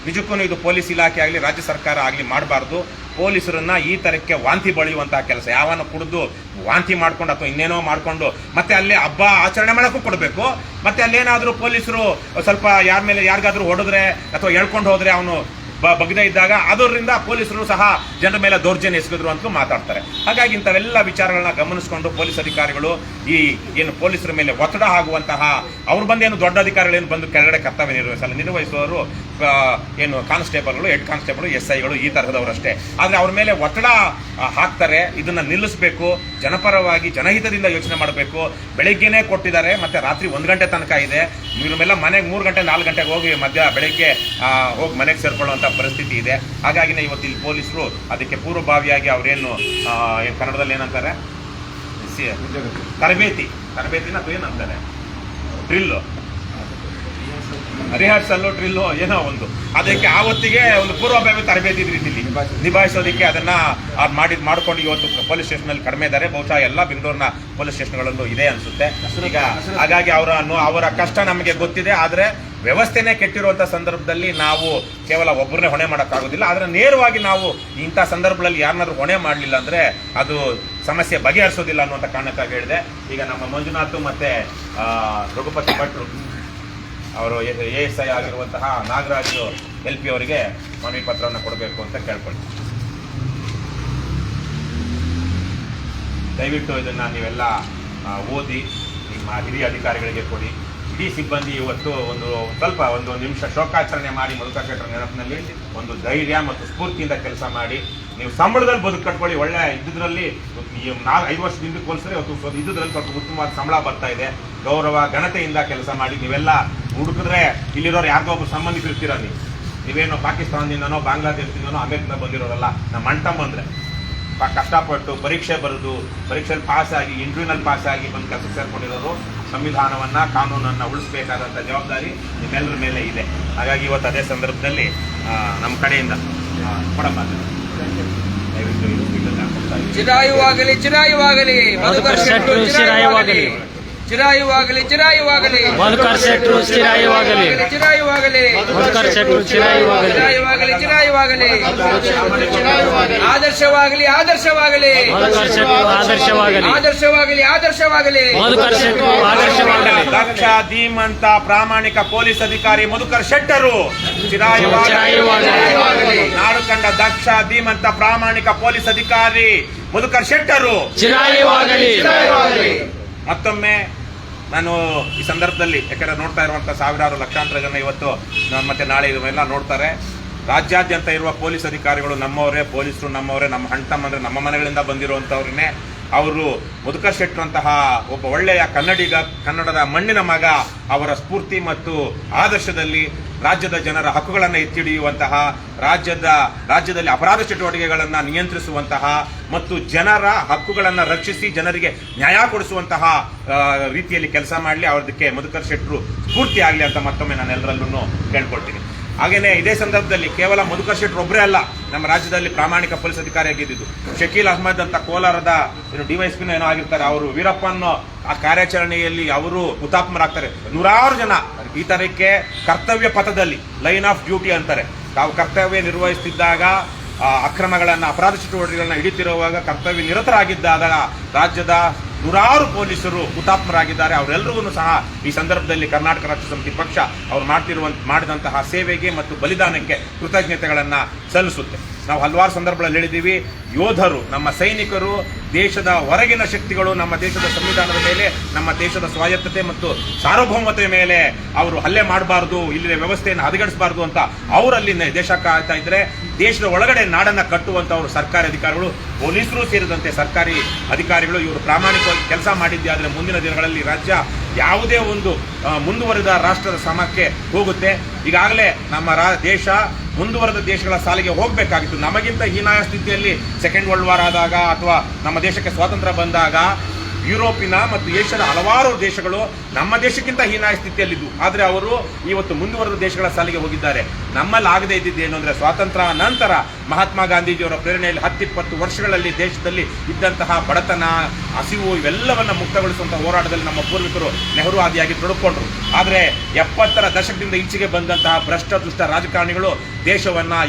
ನಿಜಕ್ಕೂ ಇದು ಪೊಲೀಸ್ ಇಲಾಖೆ ಆಗಲಿ ರಾಜ್ಯ ಸರ್ಕಾರ ಆಗಲಿ ಮಾಡಬಾರ್ದು. ಪೊಲೀಸರನ್ನ ಈ ಥರಕ್ಕೆ ವಾಂತಿ ಬಳಿಯುವಂತಹ ಕೆಲಸ, ಯಾವನ್ನ ಕುಡಿದು ವಾಂತಿ ಮಾಡ್ಕೊಂಡು ಅಥವಾ ಇನ್ನೇನೋ ಮಾಡಿಕೊಂಡು ಮತ್ತೆ ಅಲ್ಲೇ ಹಬ್ಬ ಆಚರಣೆ ಮಾಡೋಕ್ಕೂ ಕೊಡಬೇಕು. ಮತ್ತೆ ಅಲ್ಲೇನಾದರೂ ಪೊಲೀಸರು ಸ್ವಲ್ಪ ಯಾರಿಗಾದ್ರೂ ಹೊಡೆದ್ರೆ ಅಥವಾ ಎಳ್ಕೊಂಡು ಹೋದ್ರೆ ಅವನು ಬಗ್ಗದೇ ಇದ್ದಾಗ ಅದರಿಂದ ಪೊಲೀಸರು ಸಹ ಜನರ ಮೇಲೆ ದೌರ್ಜನ್ಯ ಎಸಗಿದ್ರು ಅಂತ ಮಾತಾಡ್ತಾರೆ. ಹಾಗಾಗಿ ಇಂಥವೆಲ್ಲ ವಿಚಾರಗಳನ್ನ ಗಮನಿಸಿಕೊಂಡು ಪೊಲೀಸ್ ಅಧಿಕಾರಿಗಳು ಈ ಏನು ಪೊಲೀಸರ ಮೇಲೆ ಒತ್ತಡ ಆಗುವಂತಹ ಅವ್ರು ಬಂದೇನು ದೊಡ್ಡ ಅಧಿಕಾರಿಗಳೇನು ಬಂದು ಕೆಳಗಡೆ ಕರ್ತವ್ಯ ನಿರ್ವಹಿಸುವವರು ಏನು ಕಾನ್ಸ್ಟೇಬಲ್ಗಳು, ಹೆಡ್ ಕಾನ್ಸ್ಟೇಬಲ್, SIಗಳು ಈ ತರಹದವರಷ್ಟೇ. ಆದರೆ ಅವ್ರ ಮೇಲೆ ಒತ್ತಡ ಹಾಕ್ತಾರೆ. ಇದನ್ನ ನಿಲ್ಲಿಸಬೇಕು, ಜನಪರವಾಗಿ ಜನಹಿತದಿಂದ ಯೋಚನೆ ಮಾಡಬೇಕು. ಬೆಳಗ್ಗೆನೇ ಕೊಟ್ಟಿದ್ದಾರೆ, ಮತ್ತೆ ರಾತ್ರಿ 1 ಗಂಟೆ ತನಕ ಇದೆ. ಇವ್ರ ಮೇಲೆ ಮನೆಗೆ 3 ಗಂಟೆ 4 ಗಂಟೆಗೆ ಹೋಗಿ ಬೆಳಗ್ಗೆ ಹೋಗಿ ಮನೆಗೆ ಸೇರ್ಕೊಳ್ಳುವಂಥ ಪರಿಸ್ಥಿತಿ ಇದೆ. ಹಾಗಾಗಿನೇ ಇವತ್ತು ಇಲ್ಲಿ ಪೊಲೀಸರು ಅದಕ್ಕೆ ಪೂರ್ವಭಾವಿಯಾಗಿ ಅವರೇನು ಕನ್ನಡದಲ್ಲಿ ಏನಂತಾರೆ, ತರಬೇತಿನ ಅಥವಾ ಏನಂತಾರೆ, ಡ್ರಿಲ್ಲು, ರಿಹರ್ಸಲ್ಲು, ಡ್ರಿಲ್ಲು ಏನೋ ಒಂದು, ಅದಕ್ಕೆ ಆವತ್ತಿಗೆ ಒಂದು ಪೂರ್ವಭಾವಿ ತರಬೇತಿ ರೀತಿಯಲ್ಲಿ ನಿಭಾಯಿಸೋದಕ್ಕೆ ಅದನ್ನ ಮಾಡಿಕೊಂಡು ಇವತ್ತು ಪೊಲೀಸ್ ಸ್ಟೇಷನಲ್ಲಿ ಕಡಿಮೆ ಇದ್ದಾರೆ. ಬಹುಶಃ ಎಲ್ಲ ಬೆಂಗಳೂರಿನ ಪೊಲೀಸ್ ಸ್ಟೇಷನ್ಗಳಲ್ಲೂ ಇದೆ ಅನ್ಸುತ್ತೆ ಈಗ. ಹಾಗಾಗಿ ಅವರ ಕಷ್ಟ ನಮಗೆ ಗೊತ್ತಿದೆ. ಆದರೆ ವ್ಯವಸ್ಥೆನೇ ಕೆಟ್ಟಿರುವಂಥ ಸಂದರ್ಭದಲ್ಲಿ ನಾವು ಕೇವಲ ಒಬ್ಬರನ್ನೇ ಹೊಣೆ ಮಾಡೋಕ್ಕಾಗೋದಿಲ್ಲ. ಆದರೆ ನೇರವಾಗಿ ನಾವು ಇಂಥ ಸಂದರ್ಭಗಳಲ್ಲಿ ಯಾರನ್ನಾದ್ರೂ ಹೊಣೆ ಮಾಡಲಿಲ್ಲ ಅಂದರೆ ಅದು ಸಮಸ್ಯೆ ಬಗೆಹರಿಸೋದಿಲ್ಲ ಅನ್ನುವಂಥ ಕಾರಣಕ್ಕಾಗಿ ಹೇಳಿದೆ. ಈಗ ನಮ್ಮ ಮಂಜುನಾಥ್ ಮತ್ತೆ ರಘುಪತಿ ಭಟ್ರು ಅವರು ASI ಆಗಿರುವಂತಹ ನಾಗರಾಜು LP ಅವರಿಗೆ ಮನವಿ ಪತ್ರವನ್ನು ಕೊಡಬೇಕು ಅಂತ ಕೇಳ್ಕೊಳ್ತೀವಿ. ದಯವಿಟ್ಟು ಇದನ್ನು ನೀವೆಲ್ಲ ಓದಿ ನಿಮ್ಮ ಹಿರಿಯ ಅಧಿಕಾರಿಗಳಿಗೆ ಕೊಡಿ. ಇಡೀ ಸಿಬ್ಬಂದಿ ಇವತ್ತು ಒಂದು ನಿಮಿಷ ಶೋಕಾಚರಣೆ ಮಾಡಿ ಮಧುಕರ್ ಶೆಟ್ಟರ್ ನೆನಪಿನಲ್ಲಿ ಒಂದು ಧೈರ್ಯ ಮತ್ತು ಸ್ಫೂರ್ತಿಯಿಂದ ಕೆಲಸ ಮಾಡಿ ನೀವು ಸಂಬಳದಲ್ಲಿ ಬದುಕು ಕಟ್ಕೊಳ್ಳಿ. ಒಳ್ಳೆ ಇದ್ದುದ್ರಲ್ಲಿ 5 ವರ್ಷದಿಂದ ಹೋಲಿಸಿದ್ರೆ ಇವತ್ತು ಇದ್ದುದ್ರಲ್ಲಿ ಸ್ವಲ್ಪ ಉತ್ತಮವಾದ ಸಂಬಳ ಬರ್ತಾ ಇದೆ. ಗೌರವ ಘನತೆಯಿಂದ ಕೆಲಸ ಮಾಡಿ. ನೀವೆಲ್ಲ ಹುಡುಕಿದ್ರೆ ಇಲ್ಲಿರೋರು ಯಾರಿಗೋ ಒಬ್ಬರು ಸಂಬಂಧಿಸಿರ್ತೀರ. ನೀವೇನೋ ಪಾಕಿಸ್ತಾನದಿಂದನೋ ಬಾಂಗ್ಲಾದೇಶದಿಂದನೋ ಅಮೆರಿಕದಿಂದ ಬಂದಿರೋರಲ್ಲ. ನಮ್ಮ ಅಣ್ತಮ್ಮ ಅಂದರೆ ಕಷ್ಟಪಟ್ಟು ಪರೀಕ್ಷೆ ಬರೆದು ಪರೀಕ್ಷೆಯಲ್ಲಿ ಪಾಸಾಗಿ ಇಂಟರ್ವ್ಯೂನಲ್ಲಿ ಪಾಸಾಗಿ ಬಂದು ಕೆಲಸಕ್ಕೆ ಸೇರ್ಕೊಂಡಿರೋರು. ಸಂವಿಧಾನವನ್ನು ಕಾನೂನನ್ನು ಉಳಿಸಬೇಕಾದಂಥ ಜವಾಬ್ದಾರಿ ನಿಮ್ಮೆಲ್ಲರ ಮೇಲೆ ಇದೆ. ಹಾಗಾಗಿ ಇವತ್ತು ಅದೇ ಸಂದರ್ಭದಲ್ಲಿ ನಮ್ಮ ಕಡೆಯಿಂದ ಕೊಡಮ್ಮ
ಚಿರಾಯುವಾಗಲಿ ಚಿರಾಯುವಾಗಲಿ ಮಧುಕರ್ ಶೆಟ್ರು ಚಿರಾಯುವಾಗಲಿ ಚಿರಾಯುವಾಗಲಿ ಚಿರಾಯುವಾಗಲಿ
ಮಧುಕರ್ ಶೆಟ್ರು ಚಿರಾಯುವಾಗಲಿ
ಚಿರಾಯುವಾಗಲಿ
ಮಧುಕರ್ ಶೆಟ್ರು ಚಿರಾಯುವಾಗಲಿ
ಚಿರಾಯುವಾಗಲಿ ಚಿರಾಯುವಾಗಲಿ ಆದರ್ಶವಾಗಲಿ ಆದರ್ಶವಾಗಲಿ
ಮಧುಕರ್ ಶೆಟ್ರು ಆದರ್ಶವಾಗಲಿ
ಆದರ್ಶವಾಗಲಿ ಆದರ್ಶವಾಗಲಿ
ಮಧುಕರ್ ಶೆಟ್ರು ಆದರ್ಶವಾಗಲಿ
ದಕ್ಷ ಧೀಮಂತ ಪ್ರಾಮಾಣಿಕ ಪೊಲೀಸ್ ಅಧಿಕಾರಿ ಮಧುಕರ್ ಶೆಟ್ಟರು ಚಿರಾಯುವಾಗಲಿ. ನಾಡು ಕಂಡ ದಕ್ಷ ಧೀಮಂತ ಪ್ರಾಮಾಣಿಕ ಪೊಲೀಸ್ ಅಧಿಕಾರಿ ಮಧುಕರ್ ಶೆಟ್ಟರು
ಚಿರಾಯುವಾಗಲಿ.
ಮತ್ತೊಮ್ಮೆ ನಾನು ಈ ಸಂದರ್ಭದಲ್ಲಿ ಯಾಕಂದ್ರೆ ನೋಡ್ತಾ ಇರುವಂಥ ಸಾವಿರಾರು ಲಕ್ಷಾಂತರ ಜನ ಇವತ್ತು ಮತ್ತೆ ನಾಳೆ ಇದನ್ನೆಲ್ಲ ನೋಡ್ತಾರೆ. ರಾಜ್ಯಾದ್ಯಂತ ಇರುವ ಪೊಲೀಸ್ ಅಧಿಕಾರಿಗಳು ನಮ್ಮವರೇ, ಪೊಲೀಸರು ನಮ್ಮವರೇ, ನಮ್ಮ ಹಣ್ತಮ್ಮಂದ್ರೆ ನಮ್ಮ ಮನೆಗಳಿಂದ ಬಂದಿರುವಂಥವ್ರನ್ನೇ. ಅವರು ಮಧುಕರ್ ಶೆಟ್ಟರಂತಹ ಒಬ್ಬ ಒಳ್ಳೆಯ ಕನ್ನಡದ ಮಣ್ಣಿನ ಮಗ. ಅವರ ಸ್ಫೂರ್ತಿ ಮತ್ತು ಆದರ್ಶದಲ್ಲಿ ರಾಜ್ಯದ ಜನರ ಹಕ್ಕುಗಳನ್ನು ಎತ್ತಿಡಿಯುವಂತಹ, ರಾಜ್ಯದಲ್ಲಿ ಅಪರಾಧ ಚಟುವಟಿಕೆಗಳನ್ನು ನಿಯಂತ್ರಿಸುವಂತಹ ಮತ್ತು ಜನರ ಹಕ್ಕುಗಳನ್ನು ರಕ್ಷಿಸಿ ಜನರಿಗೆ ನ್ಯಾಯ ಕೊಡಿಸುವಂತಹ ರೀತಿಯಲ್ಲಿ ಕೆಲಸ ಮಾಡಲಿ. ಅದಕ್ಕೆ ಮಧುಕರ್ ಶೆಟ್ಟರು ಸ್ಫೂರ್ತಿ ಆಗಲಿ ಅಂತ ಮತ್ತೊಮ್ಮೆ ನಾನು ಎಲ್ಲರಲ್ಲೂ ಕೇಳ್ಕೊಳ್ತೀನಿ. ಹಾಗೇನೆ ಇದೇ ಸಂದರ್ಭದಲ್ಲಿ ಕೇವಲ ಮಧುಕರ್ ಶೆಟ್ಟರು ಒಬ್ಬರೇ ಅಲ್ಲ ನಮ್ಮ ರಾಜ್ಯದಲ್ಲಿ ಪ್ರಾಮಾಣಿಕ ಪೊಲೀಸ್ ಅಧಿಕಾರಿಯಾಗಿದ್ದು. ಶಕೀಲ್ ಅಹ್ಮದ್ ಅಂತ ಕೋಲಾರದ DYSPನೋ ಏನೋ ಆಗಿರ್ತಾರೆ. ಅವರು ವೀರಪ್ಪನ ಆ ಕಾರ್ಯಾಚರಣೆಯಲ್ಲಿ ಅವರು ಹುತಾತ್ಮರಾಗ್ತಾರೆ. 100 ಜನ ಈ ತರಕ್ಕೆ ಕರ್ತವ್ಯ ಪಥದಲ್ಲಿ ಲೈನ್ ಆಫ್ ಡ್ಯೂಟಿ ಅಂತಾರೆ. ತಾವು ಕರ್ತವ್ಯ ನಿರ್ವಹಿಸುತ್ತಿದ್ದಾಗ ಅಕ್ರಮಗಳನ್ನು, ಅಪರಾಧ ಚಟುವಟಿಕೆಗಳನ್ನ ಹಿಡಿತಿರುವಾಗ ಕರ್ತವ್ಯ ನಿರತರಾಗಿದ್ದಾಗ ರಾಜ್ಯದ ನೂರಾರು ಪೊಲೀಸರು ಹುತಾತ್ಮರಾಗಿದ್ದಾರೆ. ಅವರೆಲ್ಲರಿಗೂ ಸಹ ಈ ಸಂದರ್ಭದಲ್ಲಿ ಕರ್ನಾಟಕ ರಾಷ್ಟ್ರ ಸಮಿತಿ ಪಕ್ಷ ಅವರು ಮಾಡಿದಂತಹ ಸೇವೆಗೆ ಮತ್ತು ಬಲಿದಾನಕ್ಕೆ ಕೃತಜ್ಞತೆಗಳನ್ನು ಸಲ್ಲಿಸುತ್ತೆ. ನಾವು ಹಲವಾರು ಸಂದರ್ಭಗಳಲ್ಲಿ ಹೇಳಿದ್ದೀವಿ, ಯೋಧರು, ನಮ್ಮ ಸೈನಿಕರು ದೇಶದ ಹೊರಗಿನ ಶಕ್ತಿಗಳು ನಮ್ಮ ದೇಶದ ಸಂವಿಧಾನದ ಮೇಲೆ, ನಮ್ಮ ದೇಶದ ಸ್ವಾಯತ್ತತೆ ಮತ್ತು ಸಾರ್ವಭೌಮತೆ ಮೇಲೆ ಅವರು ಹಲ್ಲೆ ಮಾಡಬಾರ್ದು, ಇಲ್ಲಿನ ವ್ಯವಸ್ಥೆಯನ್ನು ಹದಗೆಡಿಸಬಾರ್ದು ಅಂತ ಅವರಲ್ಲಿ ದೇಶ ಕಾಯ್ತಾ ಇದ್ರೆ, ದೇಶದ ಒಳಗಡೆ ನಾಡನ್ನು ಕಟ್ಟುವಂಥವರು ಸರ್ಕಾರಿ ಅಧಿಕಾರಿಗಳು, ಪೊಲೀಸರು ಸೇರಿದಂತೆ ಸರ್ಕಾರಿ ಅಧಿಕಾರಿಗಳು ಇವರು ಪ್ರಾಮಾಣಿಕವಾಗಿ ಕೆಲಸ ಮಾಡಿದ್ದೆ. ಆದರೆ ಮುಂದಿನ ದಿನಗಳಲ್ಲಿ ರಾಜ್ಯ ಯಾವುದೇ ಒಂದು ಮುಂದುವರಿದ ರಾಷ್ಟ್ರದ ಸಮಕ್ಕೆ ಹೋಗುತ್ತೆ. ಈಗಾಗಲೇ ನಮ್ಮ ದೇಶ ಮುಂದುವರೆದ ದೇಶಗಳ ಸಾಲಿಗೆ ಹೋಗಬೇಕಾಗಿತ್ತು. ನಮಗಿಂತ ಹೀನಾಯ ಸ್ಥಿತಿಯಲ್ಲಿ ಸೆಕೆಂಡ್ ವರ್ಲ್ಡ್ ವಾರ್ ಆದಾಗ ಅಥವಾ ನಮ್ಮ ದೇಶಕ್ಕೆ ಸ್ವಾತಂತ್ರ್ಯ ಬಂದಾಗ ಯುರೋಪಿನ ಮತ್ತು ಏಷ್ಯಾದ ಹಲವಾರು ದೇಶಗಳು ನಮ್ಮ ದೇಶಕ್ಕಿಂತ ಹೀನಾಯ ಸ್ಥಿತಿಯಲ್ಲಿದ್ದು, ಆದರೆ ಅವರು ಇವತ್ತು ಮುಂದುವರೆದ ದೇಶಗಳ ಸಾಲಿಗೆ ಹೋಗಿದ್ದಾರೆ. ನಮ್ಮಲ್ಲಿ ಆಗದೇ ಇದ್ದಿದ್ದೇನು ಅಂದರೆ, ಸ್ವಾತಂತ್ರ್ಯ ನಂತರ ಮಹಾತ್ಮ ಗಾಂಧೀಜಿಯವರ ಪ್ರೇರಣೆಯಲ್ಲಿ 10-20 ವರ್ಷಗಳಲ್ಲಿ ದೇಶದಲ್ಲಿ ಇದ್ದಂತಹ ಬಡತನ, ಹಸಿವು ಇವೆಲ್ಲವನ್ನು ಮುಕ್ತಗೊಳಿಸುವಂತಹ ಹೋರಾಟದಲ್ಲಿ ನಮ್ಮ ಪೂರ್ವಿಕರು ನೆಹರು ಆದಿಯಾಗಿ ತೊಡಕೊಂಡ್ರು. ಆದರೆ 70ರ ದಶಕದಿಂದ ಈಚೆಗೆ ಬಂದಂತಹ ಭ್ರಷ್ಟ ದುಷ್ಟ ರಾಜಕಾರಣಿಗಳು ದೇಶವನ್ನು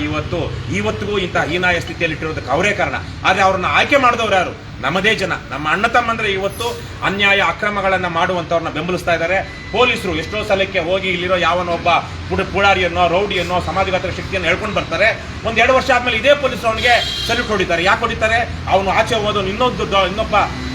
ಇವತ್ತಿಗೂ ಇಂತಹ ಹೀನಾಯ ಸ್ಥಿತಿಯಲ್ಲಿಟ್ಟಿರೋದಕ್ಕೆ ಅವರೇ ಕಾರಣ. ಆದರೆ ಅವ್ರನ್ನ ಆಯ್ಕೆ ಮಾಡಿದವರು ಯಾರು? ನಮ್ಮದೇ ಜನ, ನಮ್ಮ ಅಣ್ಣ ತಮ್ಮಂದ್ರೆ ಇವತ್ತು ಅನ್ಯಾಯ ಅಕ್ರಮಗಳನ್ನು ಮಾಡುವಂಥವ್ರನ್ನ ಬೆಂಬಲಿಸ್ತಾ ಇದ್ದಾರೆ. ಪೊಲೀಸರು ಎಷ್ಟೋ ಸಲಕ್ಕೆ ಹೋಗಿ ಇಲ್ಲಿರೋ ಯಾವನೊಬ್ಬ ಪುಡಾರಿಯನ್ನೋ ರೌಡಿಯನ್ನೋ ಸಮಾಜಘಾತಕ ಶಕ್ತಿಯನ್ನು ಹೇಳ್ಕೊಂಡು ಬರ್ತಾರೆ. 1-2 ವರ್ಷ ಆದ್ಮೇಲೆ ಇದೇ ಪೊಲೀಸರು ಅವನಿಗೆ ಸಲ್ಯೂಟ್ ಹೊಡಿತಾರೆ. ಯಾಕೆ ಹೊಡಿತಾರೆ? ಅವನು ಆಚೆ ಹೋದವನು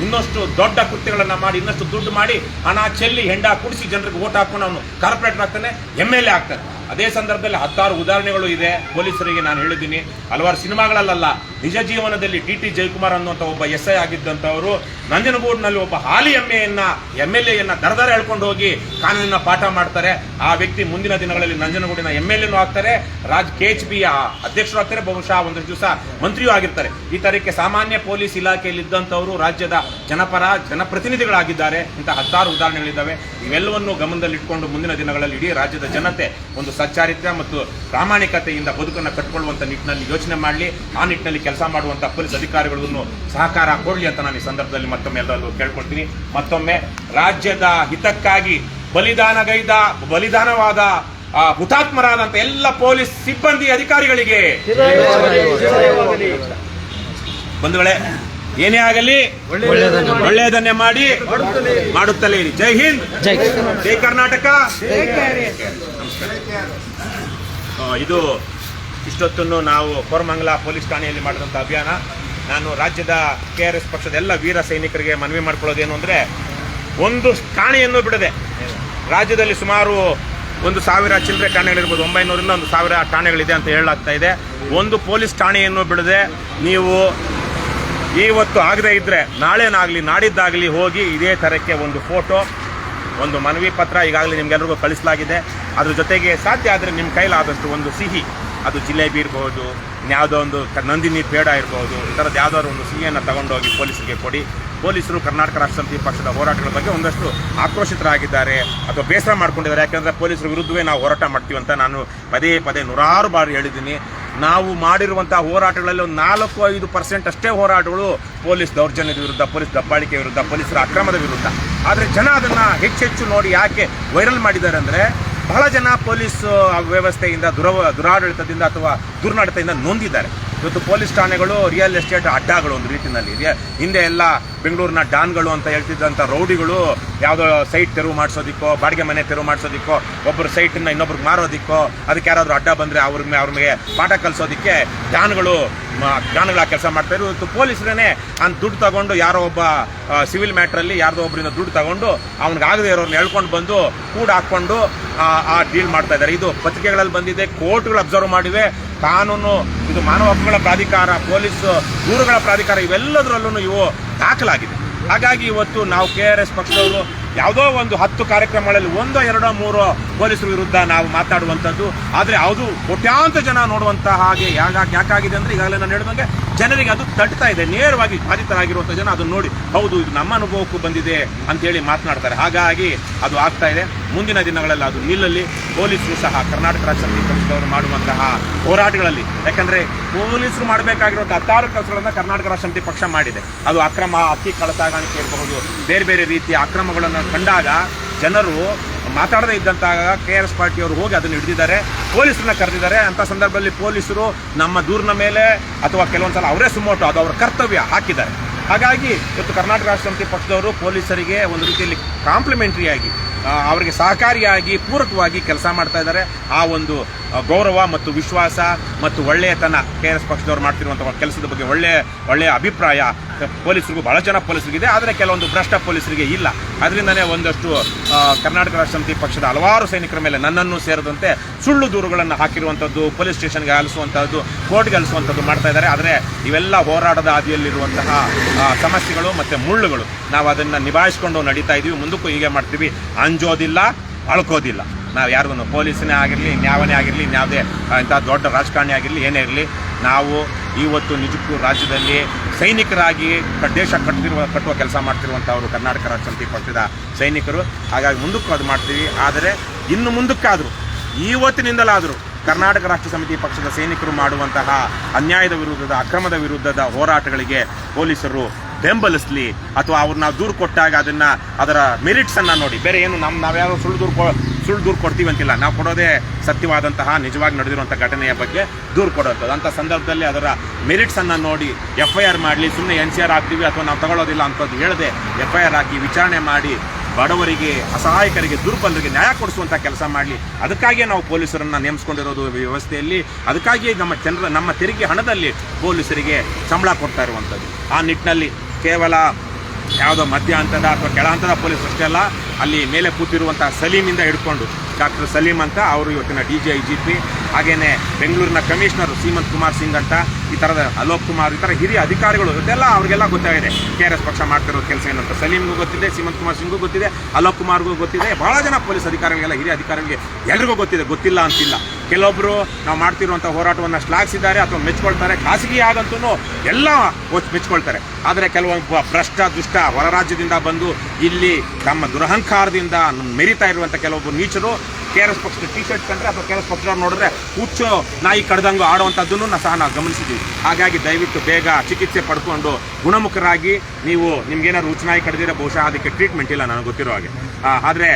ಇನ್ನಷ್ಟು ದೊಡ್ಡ ಕೃತ್ಯಗಳನ್ನು ಮಾಡಿ, ಇನ್ನಷ್ಟು ದುಡ್ಡು ಮಾಡಿ, ಹಣ ಚೆಲ್ಲಿ, ಹೆಂಡ ಕುಡಿಸಿ ಜನರಿಗೆ ಓಟ್ ಹಾಕೊಂಡು ಅವನು ಕಾರ್ಪೊರೇಟರ್ ಆಗ್ತಾನೆ, MLA ಆಗ್ತಾನೆ. ಅದೇ ಸಂದರ್ಭದಲ್ಲಿ 10 ಉದಾಹರಣೆಗಳು ಇದೆ. ಪೊಲೀಸರಿಗೆ ನಾನು ಹೇಳಿದ್ದೀನಿ, ಹಲವಾರು ಸಿನಿಮಾಗಳಲ್ಲ, ನಿಜ ಜೀವನದಲ್ಲಿ ಟಿ ಜಯಕುಮಾರ್ ಅನ್ನುವಂಥ ಒಬ್ಬ SI ಆಗಿದ್ದಂಥವರು ನಂಜನಗೂಡಿನಲ್ಲಿ ಒಬ್ಬ ಹಾಲಿ MLA ದರದರ ಹೇಳ್ಕೊಂಡು ಹೋಗಿ ಕಾನೂನಿನ ಪಾಠ ಮಾಡ್ತಾರೆ. ಆ ವ್ಯಕ್ತಿ ಮುಂದಿನ ದಿನಗಳಲ್ಲಿ ನಂಜನಗೂಡಿನ MLA ಆಗ್ತಾರೆ, KHBಯ ಅಧ್ಯಕ್ಷರು ಆಗ್ತಾರೆ, ಬಹುಶಃ ಒಂದಷ್ಟು ದಿವಸ ಮಂತ್ರಿಯೂ ಆಗಿರ್ತಾರೆ. ಈ ತರಕ್ಕೆ ಸಾಮಾನ್ಯ ಪೊಲೀಸ್ ಇಲಾಖೆಯಲ್ಲಿ ಇದ್ದಂಥವರು ರಾಜ್ಯದ ಜನಪ್ರತಿನಿಧಿಗಳಾಗಿದ್ದಾರೆ. ಇಂಥ 10 ಉದಾಹರಣೆಗಳಿದ್ದಾವೆ. ಇವೆಲ್ಲವನ್ನು ಗಮನದಲ್ಲಿಟ್ಕೊಂಡು ಮುಂದಿನ ದಿನಗಳಲ್ಲಿ ಇಡೀ ರಾಜ್ಯದ ಜನತೆ ಒಂದು ಸಚ್ಚಾರಿತ್ರ್ಯ ಮತ್ತು ಪ್ರಾಮಾಣಿಕತೆಯಿಂದ ಬದುಕನ್ನು ಕಟ್ಟಿಕೊಳ್ಳುವಂಥ ನಿಟ್ಟಿನಲ್ಲಿ ಯೋಚನೆ ಮಾಡಲಿ. ಆ ನಿಟ್ಟಿನಲ್ಲಿ ಕೆಲಸ ಮಾಡುವಂಥ ಪೊಲೀಸ್ ಅಧಿಕಾರಿಗಳನ್ನು ಸಹಕಾರ ಕೊಡಲಿ ಅಂತ ನಾನು ಈ ಸಂದರ್ಭದಲ್ಲಿ ಮತ್ತೊಮ್ಮೆ ಎಲ್ಲರೂ ಕೇಳ್ಕೊಳ್ತೀನಿ. ಮತ್ತೊಮ್ಮೆ ರಾಜ್ಯದ ಹಿತಕ್ಕಾಗಿ ಬಲಿದಾನವಾದ ಹುತಾತ್ಮರಾದಂಥ ಎಲ್ಲ ಪೊಲೀಸ್ ಸಿಬ್ಬಂದಿ ಅಧಿಕಾರಿಗಳಿಗೆ ಬಂಧುಗಳೇ, ಏನೇ ಆಗಲಿ ಒಳ್ಳೆಯದನ್ನೇ ಮಾಡಿ ಮಾಡುತ್ತಲೇ ಇರಿ. ಜೈ ಹಿಂದ್, ಜೈ ಕರ್ನಾಟಕ. ಇದು ಇಷ್ಟೊತ್ತನ್ನು ನಾವು ಕೋರಮಂಗಲ ಪೊಲೀಸ್ ಠಾಣೆಯಲ್ಲಿ ಮಾಡಿದಂಥ ಅಭಿಯಾನ. ನಾನು ರಾಜ್ಯದ KRS ಪಕ್ಷದ ಎಲ್ಲ ವೀರ ಸೈನಿಕರಿಗೆ ಮನವಿ ಮಾಡ್ಕೊಳ್ಳೋದೇನು ಅಂದರೆ, ಒಂದು ಠಾಣೆಯನ್ನು ಬಿಡದೆ ರಾಜ್ಯದಲ್ಲಿ ಸುಮಾರು 1,000 ಚಿಲ್ಲರೆ ಠಾಣೆಗಳಿರ್ಬೋದು, 900ರಿಂದ 1,000 ಠಾಣೆಗಳಿದೆ ಅಂತ ಹೇಳಲಾಗ್ತಾ ಇದೆ. ಒಂದು ಪೊಲೀಸ್ ಠಾಣೆಯನ್ನು ಬಿಡದೆ ನೀವು ಇವತ್ತು ಆಗದೇ ಇದ್ದರೆ ನಾಳೆನಾಗಲಿ ನಾಡಿದ್ದಾಗಲಿ ಹೋಗಿ ಇದೇ ಥರಕ್ಕೆ ಒಂದು ಫೋಟೋ, ಒಂದು ಮನವಿ ಪತ್ರ ಈಗಾಗಲೇ ನಿಮ್ಗೆಲ್ರಿಗೂ ಕಳಿಸಲಾಗಿದೆ. ಅದ್ರ ಜೊತೆಗೆ ಸಾಧ್ಯ ಆದರೆ ನಿಮ್ಮ ಕೈಲಾದಷ್ಟು ಒಂದು ಸಿಹಿ, ಅದು ಜಿಲೇಬಿ ಇರ್ಬೋದು, ಯಾವುದೋ ಒಂದು ನಂದಿನಿ ಪೇಡ ಇರ್ಬೋದು, ಈ ಥರದ್ದು ಯಾವುದಾದ್ರು ಒಂದು ಸಿಹಿಯನ್ನು ತಗೊಂಡೋಗಿ ಪೊಲೀಸರಿಗೆ ಕೊಡಿ. ಪೊಲೀಸರು ಕರ್ನಾಟಕ ರಾಷ್ಟ್ರ ಸಮಿತಿ ಪಕ್ಷದ ಹೋರಾಟಗಳ ಬಗ್ಗೆ ಒಂದಷ್ಟು ಆಕ್ರೋಶಿತರಾಗಿದ್ದಾರೆ ಅಥವಾ ಬೇಸರ ಮಾಡ್ಕೊಂಡಿದ್ದಾರೆ. ಯಾಕೆಂದರೆ ಪೊಲೀಸರ ವಿರುದ್ಧವೇ ನಾವು ಹೋರಾಟ ಮಾಡ್ತೀವಿ ಅಂತ ನಾನು ಪದೇ ನೂರಾರು ಬಾರಿ ಹೇಳಿದ್ದೀನಿ. ನಾವು ಮಾಡಿರುವಂಥ ಹೋರಾಟಗಳಲ್ಲಿ ಒಂದು 4-5% ಅಷ್ಟೇ ಹೋರಾಟಗಳು ಪೊಲೀಸ್ ದೌರ್ಜನ್ಯದ ವಿರುದ್ಧ, ಪೊಲೀಸ್ ದಬ್ಬಾಳಿಕೆ ವಿರುದ್ಧ, ಪೊಲೀಸರ ಅಕ್ರಮದ ವಿರುದ್ಧ. ಆದರೆ ಜನ ಅದನ್ನು ಹೆಚ್ಚು ನೋಡಿ ಯಾಕೆ ವೈರಲ್ ಮಾಡಿದ್ದಾರೆ ಅಂದರೆ, ಬಹಳ ಜನ ಪೊಲೀಸ್ ವ್ಯವಸ್ಥೆಯಿಂದ ದುರಾಡಳಿತದಿಂದ ಅಥವಾ ದುರ್ನಡತೆಯಿಂದ ನೊಂದಿದ್ದಾರೆ. ಇವತ್ತು ಪೊಲೀಸ್ ಠಾಣೆಗಳು ರಿಯಲ್ ಎಸ್ಟೇಟ್ ಅಡ್ಡಾಗಳು ಒಂದು ರೀತಿಯಲ್ಲಿ ಇದೆ. ಹಿಂದೆ ಎಲ್ಲ ಬೆಂಗಳೂರಿನ ಡಾನ್ಗಳು ಅಂತ ಹೇಳ್ತಿದ್ದಂಥ ರೌಡಿಗಳು ಯಾವುದೋ ಸೈಟ್ ತೆರವು ಮಾಡಿಸೋದಿಕ್ಕೋ, ಬಾಡಿಗೆ ಮನೆ ತೆರವು ಮಾಡಿಸೋದಿಕ್ಕೋ, ಒಬ್ಬರು ಸೈಟನ್ನು ಇನ್ನೊಬ್ರಿಗೆ ಮಾರೋದಿಕ್ಕೋ, ಅದಕ್ಕೆ ಯಾರಾದರೂ ಅಡ್ಡ ಬಂದರೆ ಅವ್ರಿಗೆ ಪಾಠ ಕಲಿಸೋದಕ್ಕೆ ಗಾನಗಳ ಕೆಲಸ ಮಾಡ್ತಾರೆ. ಇವತ್ತು ಪೊಲೀಸರೇ ದುಡ್ಡು ತಗೊಂಡು ಯಾರೋ ಒಬ್ಬ ಸಿವಿಲ್ ಮ್ಯಾಟ್ರಲ್ಲಿ ಯಾರ್ದೋ ಒಬ್ಬರಿಂದ ದುಡ್ಡು ತಗೊಂಡು ಅವ್ನಿಗೆ ಆಗದೆ ಇರೋರನ್ನ ಹೇಳ್ಕೊಂಡು ಬಂದು ಕೂಡ ಹಾಕ್ಕೊಂಡು ಆ ಡೀಲ್ ಮಾಡ್ತಾ ಇದ್ದಾರೆ. ಇದು ಪತ್ರಿಕೆಗಳಲ್ಲಿ ಬಂದಿದೆ, ಕೋರ್ಟ್ಗಳು ಅಬ್ಸರ್ವ್ ಮಾಡಿವೆ. ಕಾನೂನು, ಇದು ಮಾನವ ಹಕ್ಕುಗಳ ಪ್ರಾಧಿಕಾರ, ಪೊಲೀಸ್ ದೂರುಗಳ ಪ್ರಾಧಿಕಾರ, ಇವೆಲ್ಲದರಲ್ಲೂ ಇವು ದಾಖಲಾಗಿದೆ. ಹಾಗಾಗಿ ಇವತ್ತು ನಾವು KRS ಪಕ್ಷದವರು ಯಾವುದೋ ಒಂದು 10 ಕಾರ್ಯಕ್ರಮಗಳಲ್ಲಿ 1, 2, 3 ಪೊಲೀಸರ ವಿರುದ್ಧ ನಾವು ಮಾತಾಡುವಂಥದ್ದು. ಆದರೆ ಅದು ಕೋಟ್ಯಾಂತರ ಜನ ನೋಡುವಂಥ ಹಾಗೆ ಯಾಕಾಗಿದೆ ಅಂದರೆ, ಈಗಾಗಲೇ ನಾನು ಹೇಳಿದಂಗೆ ಜನರಿಗೆ ಅದು ತಟ್ತಾ ಇದೆ. ನೇರವಾಗಿ ಬಾಧಿತರಾಗಿರುವಂಥ ಜನ ಅದನ್ನು ನೋಡಿ ಹೌದು ಇದು ನಮ್ಮ ಅನುಭವಕ್ಕೂ ಬಂದಿದೆ ಅಂತೇಳಿ ಮಾತನಾಡ್ತಾರೆ. ಹಾಗಾಗಿ ಅದು ಆಗ್ತಾ ಇದೆ. ಮುಂದಿನ ದಿನಗಳಲ್ಲಿ ಅದು ನಿಲ್ಲಲ್ಲಿ. ಪೊಲೀಸರು ಸಹ ಕರ್ನಾಟಕ ರಾಜ್ಯ ಸಮಿತಿ ಪಕ್ಷದವರು ಮಾಡುವಂತಹ ಹೋರಾಟಗಳಲ್ಲಿ, ಯಾಕಂದರೆ ಪೊಲೀಸರು ಮಾಡಬೇಕಾಗಿರುವಂಥ 10 ಕೆಲಸಗಳನ್ನು ಕರ್ನಾಟಕ ರಾಜ್ಯ ಸಮಿತಿ ಪಕ್ಷ ಮಾಡಿದೆ. ಅದು ಅಕ್ರಮ ಅಕ್ಕಿ ಕಳ್ಳಸಾಗಾಣಿಕೆ ಇರಬಹುದು, ಬೇರೆ ರೀತಿಯ ಅಕ್ರಮಗಳನ್ನು ಕಂಡಾಗ ಜನರು ಮಾತಾಡದೇ ಇದ್ದಂತಹ KRS ಪಾರ್ಟಿಯವರು ಹೋಗಿ ಅದನ್ನು ಹಿಡಿದಿದ್ದಾರೆ, ಪೊಲೀಸರನ್ನ ಕರೆದಿದ್ದಾರೆ. ಅಂಥ ಸಂದರ್ಭದಲ್ಲಿ ಪೊಲೀಸರು ನಮ್ಮ ದೂರಿನ ಮೇಲೆ ಅಥವಾ ಕೆಲವೊಂದು ಸಲ ಅವರೇ ಸುಮೋಟೋ ಅದು ಅವರ ಕರ್ತವ್ಯ ಹಾಕಿದ್ದಾರೆ. ಹಾಗಾಗಿ ಇವತ್ತು ಕರ್ನಾಟಕ ರಾಷ್ಟ್ರ ಸಮಿತಿ ಪಕ್ಷದವರು ಪೊಲೀಸರಿಗೆ ಒಂದು ರೀತಿಯಲ್ಲಿ ಕಾಂಪ್ಲಿಮೆಂಟ್ರಿಯಾಗಿ ಅವರಿಗೆ ಸಹಕಾರಿಯಾಗಿ ಪೂರಕವಾಗಿ ಕೆಲಸ ಮಾಡ್ತಾ ಇದ್ದಾರೆ. ಆ ಒಂದು ಗೌರವ ಮತ್ತು ವಿಶ್ವಾಸ ಮತ್ತು ಒಳ್ಳೆಯತನ KRS ಪಕ್ಷದವರು ಮಾಡ್ತಿರುವಂಥ ಕೆಲಸದ ಬಗ್ಗೆ ಒಳ್ಳೆಯ ಅಭಿಪ್ರಾಯ ಪೊಲೀಸರಿಗೂ ಬಹಳ ಜನ ಪೊಲೀಸರಿಗಿದೆ. ಆದರೆ ಕೆಲವೊಂದು ಭ್ರಷ್ಟ ಪೊಲೀಸರಿಗೆ ಇಲ್ಲ. ಅದರಿಂದನೇ ಒಂದಷ್ಟು ಕರ್ನಾಟಕ ರಾಷ್ಟ್ರ ಸಮಿತಿ ಪಕ್ಷದ ಹಲವಾರು ಸೈನಿಕರ ಮೇಲೆ ನನ್ನನ್ನು ಸೇರಿದಂತೆ ಸುಳ್ಳು ದೂರುಗಳನ್ನು ಹಾಕಿರುವಂಥದ್ದು, ಪೊಲೀಸ್ ಸ್ಟೇಷನ್ಗೆ ಅಲಿಸುವಂಥದ್ದು, ಕೋರ್ಟ್ಗೆ ಅಲಿಸುವಂಥದ್ದು ಮಾಡ್ತಾ ಇದ್ದಾರೆ. ಆದರೆ ಇವೆಲ್ಲ ಹೋರಾಟದ ಹಾದಿಯಲ್ಲಿರುವಂತಹ ಸಮಸ್ಯೆಗಳು ಮತ್ತು ಮುಳ್ಳುಗಳು. ನಾವು ಅದನ್ನು ನಿಭಾಯಿಸ್ಕೊಂಡು ನಡೀತಾ ಇದ್ದೀವಿ, ಮುಂದಕ್ಕೂ ಹೀಗೆ ಮಾಡ್ತೀವಿ. ಅಂಜೋದಿಲ್ಲ, ಅಳ್ಕೋದಿಲ್ಲ. ನಾವು ಯಾರಿಗೂ ಪೊಲೀಸನೇ ಆಗಿರಲಿ, ನ್ಯಾಯವೇ ಆಗಿರಲಿ, ಇನ್ಯಾವುದೇ ಇಂಥ ದೊಡ್ಡ ರಾಜಕಾರಣಿ ಆಗಿರಲಿ, ಏನೇ ಇರಲಿ, ನಾವು ಇವತ್ತು ನಿಜಕ್ಕೂ ರಾಜ್ಯದಲ್ಲಿ ಸೈನಿಕರಾಗಿ ದೇಶ ಕಟ್ಟುವ ಕೆಲಸ ಮಾಡ್ತಿರುವಂಥವರು ಕರ್ನಾಟಕ ರಾಷ್ಟ್ರ ಸಮಿತಿ ಪಕ್ಷದ ಸೈನಿಕರು. ಹಾಗಾಗಿ ಮುಂದಕ್ಕೂ ಅದು ಮಾಡ್ತೀವಿ. ಆದರೆ ಇನ್ನು ಮುಂದಕ್ಕಾದರೂ ಇವತ್ತಿನಿಂದಲಾದರೂ ಕರ್ನಾಟಕ ರಾಷ್ಟ್ರ ಸಮಿತಿ ಪಕ್ಷದ ಸೈನಿಕರು ಮಾಡುವಂತಹ ಅನ್ಯಾಯದ ವಿರುದ್ಧದ, ಅಕ್ರಮದ ವಿರುದ್ಧದ ಹೋರಾಟಗಳಿಗೆ ಪೊಲೀಸರು ಬೆಂಬಲಿಸಲಿ. ಅಥವಾ ಅವ್ರು ನಾವು ದೂರು ಕೊಟ್ಟಾಗ ಅದರ ಮೆರಿಟ್ಸನ್ನು ನೋಡಿ, ಬೇರೆ ಏನು ನಾವ್ಯಾರು ಸುಳ್ಳು ದೂರು ಕೊಡ್ತೀವಿ ಅಂತಿಲ್ಲ. ನಾವು ಕೊಡೋದೇ ಸತ್ಯವಾದಂತಹ ನಿಜವಾಗಿ ನಡೆದಿರುವಂಥ ಘಟನೆಯ ಬಗ್ಗೆ ದೂರು ಕೊಡುವಂಥದ್ದು. ಅಂಥ ಸಂದರ್ಭದಲ್ಲಿ ಅದರ ಮೆರಿಟ್ಸನ್ನು ನೋಡಿ FIR ಮಾಡಲಿ. ಸುಮ್ಮನೆ NCR ಹಾಕ್ತೀವಿ ಅಥವಾ ನಾವು ತಗೊಳ್ಳೋದಿಲ್ಲ ಅಂಥದ್ದು ಹೇಳದೆ FIR ಹಾಕಿ ವಿಚಾರಣೆ ಮಾಡಿ ಬಡವರಿಗೆ, ಅಸಹಾಯಕರಿಗೆ, ದುರ್ಬಲರಿಗೆ ನ್ಯಾಯ ಕೊಡಿಸುವಂಥ ಕೆಲಸ ಮಾಡಲಿ. ಅದಕ್ಕಾಗಿಯೇ ನಾವು ಪೊಲೀಸರನ್ನು ನೇಮಿಸ್ಕೊಂಡಿರೋದು ವ್ಯವಸ್ಥೆಯಲ್ಲಿ. ಅದಕ್ಕಾಗಿ ನಮ್ಮ ತೆರಿಗೆ ಹಣದಲ್ಲಿ ಪೊಲೀಸರಿಗೆ ಸಂಬಳ ಕೊಡ್ತಾ ಇರುವಂಥದ್ದು. ಆ ನಿಟ್ಟಿನಲ್ಲಿ ಕೇವಲ ಯಾವುದೋ ಮಧ್ಯ ಹಂತದ ಅಥವಾ ಕೆಳ ಹಂತದ ಪೊಲೀಸ್ ಅಷ್ಟೇ ಅಲ್ಲ, ಅಲ್ಲಿ ಮೇಲೆ ಕೂತಿರುವಂಥ ಸಲೀಮಿಂದ ಹಿಡ್ಕೊಂಡು ಡಾಕ್ಟರ್ ಸಲೀಮ್ ಅಂತ ಅವರು ಇವತ್ತಿನ DGIGP, ಹಾಗೇನೆ ಬೆಂಗಳೂರಿನ ಕಮಿಷನರ್ ಸೀಮಂತ್ ಕುಮಾರ್ ಸಿಂಗ್ ಅಂತ, ಈ ಥರದ ಅಲೋಕ್ ಕುಮಾರ್, ಈ ಥರ ಹಿರಿಯ ಅಧಿಕಾರಿಗಳು ಇದೆಲ್ಲ ಅವ್ರಿಗೆಲ್ಲ ಗೊತ್ತಾಗಿದೆ KRS ಪಕ್ಷ ಮಾಡ್ತಿರೋ ಕೆಲಸ ಏನಂತ. ಸಲೀಮ್ಗೂ ಗೊತ್ತಿದೆ, ಸೀಮಂತ್ ಕುಮಾರ್ ಸಿಂಗ್ಗೂ ಗೊತ್ತಿದೆ, ಅಲೋಕ್ ಕುಮಾರ್ಗೂ ಗೊತ್ತಿದೆ. ಭಾಳ ಜನ ಪೊಲೀಸ್ ಅಧಿಕಾರಿಗಳಿಗೆಲ್ಲ, ಹಿರಿಯ ಅಧಿಕಾರಿಗಳಿಗೆ ಎಲ್ರಿಗೂ ಗೊತ್ತಿದೆ. ಗೊತ್ತಿಲ್ಲ ಅಂತಿಲ್ಲ. ಕೆಲವೊಬ್ಬರು ನಾವು ಮಾಡ್ತಿರುವಂಥ ಹೋರಾಟವನ್ನು ಶ್ಲಾಘಿಸಿದ್ದಾರೆ ಅಥವಾ ಮೆಚ್ಕೊಳ್ತಾರೆ. ಖಾಸಗಿ ಆಗಂತೂ ಎಲ್ಲ ಮೆಚ್ಕೊಳ್ತಾರೆ. ಆದರೆ ಕೆಲವೊಬ್ಬ ಭ್ರಷ್ಟ ದುಷ್ಟ ಹೊರ ರಾಜ್ಯದಿಂದ ಬಂದು ಇಲ್ಲಿ ತಮ್ಮ ದುರಹಂಕಾರದಿಂದ ಮೆರಿತಾ ಇರುವಂಥ ಕೆಲವೊಬ್ಬರು ನೀಚರು KRS ಪಕ್ಷದ T-ಶರ್ಟ್ ಕಂಡ್ರೆ ಅಥವಾ KRS ಪಕ್ಷದವ್ರು ನೋಡಿದ್ರೆ ಹುಚ್ಚು ನಾಯಿ ಕಡ್ದಂಗೂ ಆಡುವಂಥದ್ದನ್ನು ಸಹ ನಾವು ಗಮನಿಸಿದ್ದೀವಿ. ಹಾಗಾಗಿ ದಯವಿಟ್ಟು ಬೇಗ ಚಿಕಿತ್ಸೆ ಪಡ್ಕೊಂಡು ಗುಣಮುಖರಾಗಿ, ನಿಮ್ಗೇನಾದ್ರು ಹುಚ್ಚು ನಾಯಿ ಕಡ್ದಿದ್ರೆ ಬಹುಶಃ ಅದಕ್ಕೆ ಟ್ರೀಟ್ಮೆಂಟ್ ಇಲ್ಲ ನನಗೆ ಗೊತ್ತಿರೋ ಹಾಗೆ. ಆದರೆ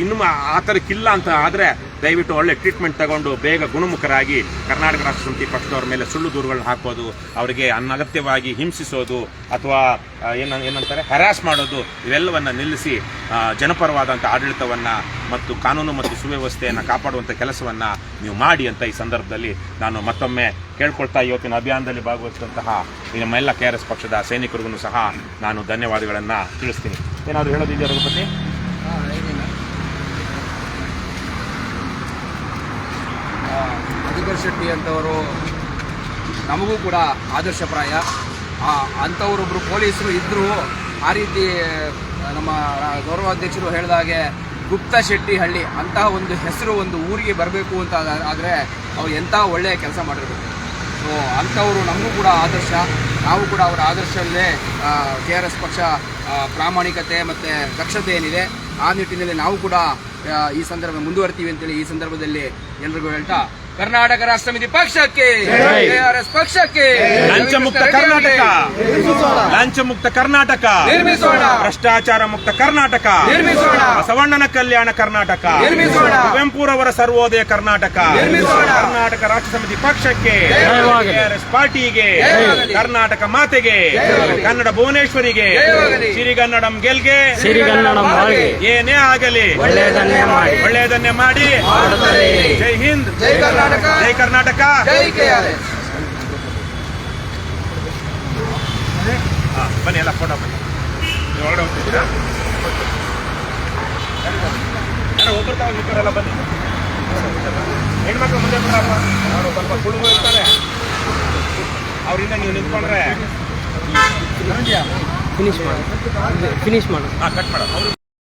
ಇನ್ನೂ ಆ ಥರಕ್ಕಿಲ್ಲ ಅಂತ ಆದರೆ ದಯವಿಟ್ಟು ಒಳ್ಳೆ ಟ್ರೀಟ್ಮೆಂಟ್ ತಗೊಂಡು ಬೇಗ ಗುಣಮುಖರಾಗಿ ಕರ್ನಾಟಕ ರಾಷ್ಟ್ರ ಸಮಿತಿ ಪಕ್ಷದವ್ರ ಮೇಲೆ ಸುಳ್ಳು ದೂರುಗಳನ್ನ ಹಾಕೋದು, ಅವರಿಗೆ ಅನಗತ್ಯವಾಗಿ ಹಿಂಸಿಸೋದು ಅಥವಾ ಏನಂತಾರೆ ಹ್ಯಾರಾಸ್ ಮಾಡೋದು, ಇವೆಲ್ಲವನ್ನು ನಿಲ್ಲಿಸಿ ಜನಪರವಾದಂಥ ಆಡಳಿತವನ್ನು ಮತ್ತು ಕಾನೂನು ಮತ್ತು ಸುವ್ಯವಸ್ಥೆಯನ್ನು ಕಾಪಾಡುವಂಥ ಕೆಲಸವನ್ನು ನೀವು ಮಾಡಿ ಅಂತ ಈ ಸಂದರ್ಭದಲ್ಲಿ ನಾನು ಮತ್ತೊಮ್ಮೆ ಕೇಳ್ಕೊಳ್ತಾ ಇವತ್ತಿನ ಅಭಿಯಾನದಲ್ಲಿ ಭಾಗವಹಿಸಿದಂತಹ ನಮ್ಮೆಲ್ಲ KRS ಪಕ್ಷದ ಸೈನಿಕರಿಗೂ ಸಹ ನಾನು ಧನ್ಯವಾದಗಳನ್ನು ತಿಳಿಸ್ತೀನಿ. ಏನಾದರೂ ಹೇಳೋದಿದೆಯಾ ರಘುಪತಿ?
ಮಧುಕರ್ ಶೆಟ್ಟಿ ಅಂತವರು ನಮಗೂ ಕೂಡ ಆದರ್ಶಪ್ರಾಯ. ಅಂಥವರೊಬ್ಬರು ಪೊಲೀಸರು ಇದ್ದರೂ ಆ ರೀತಿ ನಮ್ಮ ಗೌರವಾಧ್ಯಕ್ಷರು ಹೇಳಿದಾಗೆ ಗುಪ್ತ ಶೆಟ್ಟಿ ಹಳ್ಳಿ ಅಂತಹ ಒಂದು ಹೆಸರು ಒಂದು ಊರಿಗೆ ಬರಬೇಕು ಅಂತ ಆದರೆ ಅವ್ರು ಎಂಥ ಒಳ್ಳೆಯ ಕೆಲಸ ಮಾಡಿರಬೇಕು. ಸೊ ಅಂಥವರು ನಮಗೂ ಕೂಡ ಆದರ್ಶ. ನಾವು ಕೂಡ ಅವರ ಆದರ್ಶದಲ್ಲೇ KRS ಪಕ್ಷ ಪ್ರಾಮಾಣಿಕತೆ ಮತ್ತು ದಕ್ಷತೆ ಏನಿದೆ ಆ ನಿಟ್ಟಿನಲ್ಲಿ ನಾವು ಕೂಡ ಈ ಸಂದರ್ಭ ಮುಂದುವರ್ತೀವಿ ಅಂತೇಳಿ ಈ ಸಂದರ್ಭದಲ್ಲಿ ಎಲ್ರಿಗೂ ಹೇಳ್ತಾ, ಕರ್ನಾಟಕ ರಾಷ್ಟ್ರ ಸಮಿತಿ ಪಕ್ಷಕ್ಕೆ, KRS ಪಕ್ಷಕ್ಕೆ,
ಲಂಚ ಮುಕ್ತ ಕರ್ನಾಟಕ, ಲಂಚ ಮುಕ್ತ ಕರ್ನಾಟಕ
ನಿರ್ಮಿಸೋಣ,
ಭ್ರಷ್ಟಾಚಾರ ಮುಕ್ತ ಕರ್ನಾಟಕ
ನಿರ್ಮಿಸೋಣ,
ಬಸವಣ್ಣನ ಕಲ್ಯಾಣ ಕರ್ನಾಟಕ
ನಿರ್ಮಿಸೋಣ,
ಕುವೆಂಪುರವರ ಸರ್ವೋದಯ ಕರ್ನಾಟಕ
ನಿರ್ಮಿಸೋಣ,
ಕರ್ನಾಟಕ ರಾಷ್ಟ್ರ ಸಮಿತಿ ಪಕ್ಷಕ್ಕೆ,
ಜಯವಾಗಲಿ.
KRS ಪಾರ್ಟಿಗೆ,
ಜಯವಾಗಲಿ.
ಕರ್ನಾಟಕ ಮಾತೆಗೆ,
ಜಯವಾಗಲಿ.
ಕನ್ನಡ ಭುವನೇಶ್ವರಿಗೆ,
ಜಯವಾಗಲಿ.
ಸಿರಿಗನ್ನಡಂ ಗೆಲ್ಗೆ,
ಸಿರಿಗನ್ನಡಂ ಬಾಳ್ಗೆ,
ಏನೇ ಆಗಲಿ
ಒಳ್ಳೆಯದನ್ನೇ ಮಾಡಿ,
ಒಳ್ಳೆಯದನ್ನೇ ಮಾಡಿ. ಜೈ ಹಿಂದ್,
ಜೈ ಕರ್ನಾಟಕ,
ಜೈ ಕರ್ನಾಟಕ,
ಜೈ KRS.
ಬನ್ನಿ ಎಲ್ಲ ಫೋಟೋ ಬನ್ನಿ. ನೀವು ಒಳಗಡೆ ಹೋಗ್ತಿದ್ದೀರಾ? ಯಾರೋ ಒಬ್ಬರು ತಾವು ಇಬ್ಬರೆಲ್ಲ ಬನ್ನಿ. ಹೆಣ್ಮಕ್ಳು ಮುಂದೆ ಬರಪ್ಪ, ಅವರು ಸ್ವಲ್ಪ ಕುಡುಗು ಇರ್ತಾರೆ, ಅವರಿಂದ ನೀವು ನಿಂತ್ಕೊಂಡ್ರೆ
ಫಿನಿಶ್ ಮಾಡು.
ಕಟ್ ಮಾಡೋದು. ಅವರು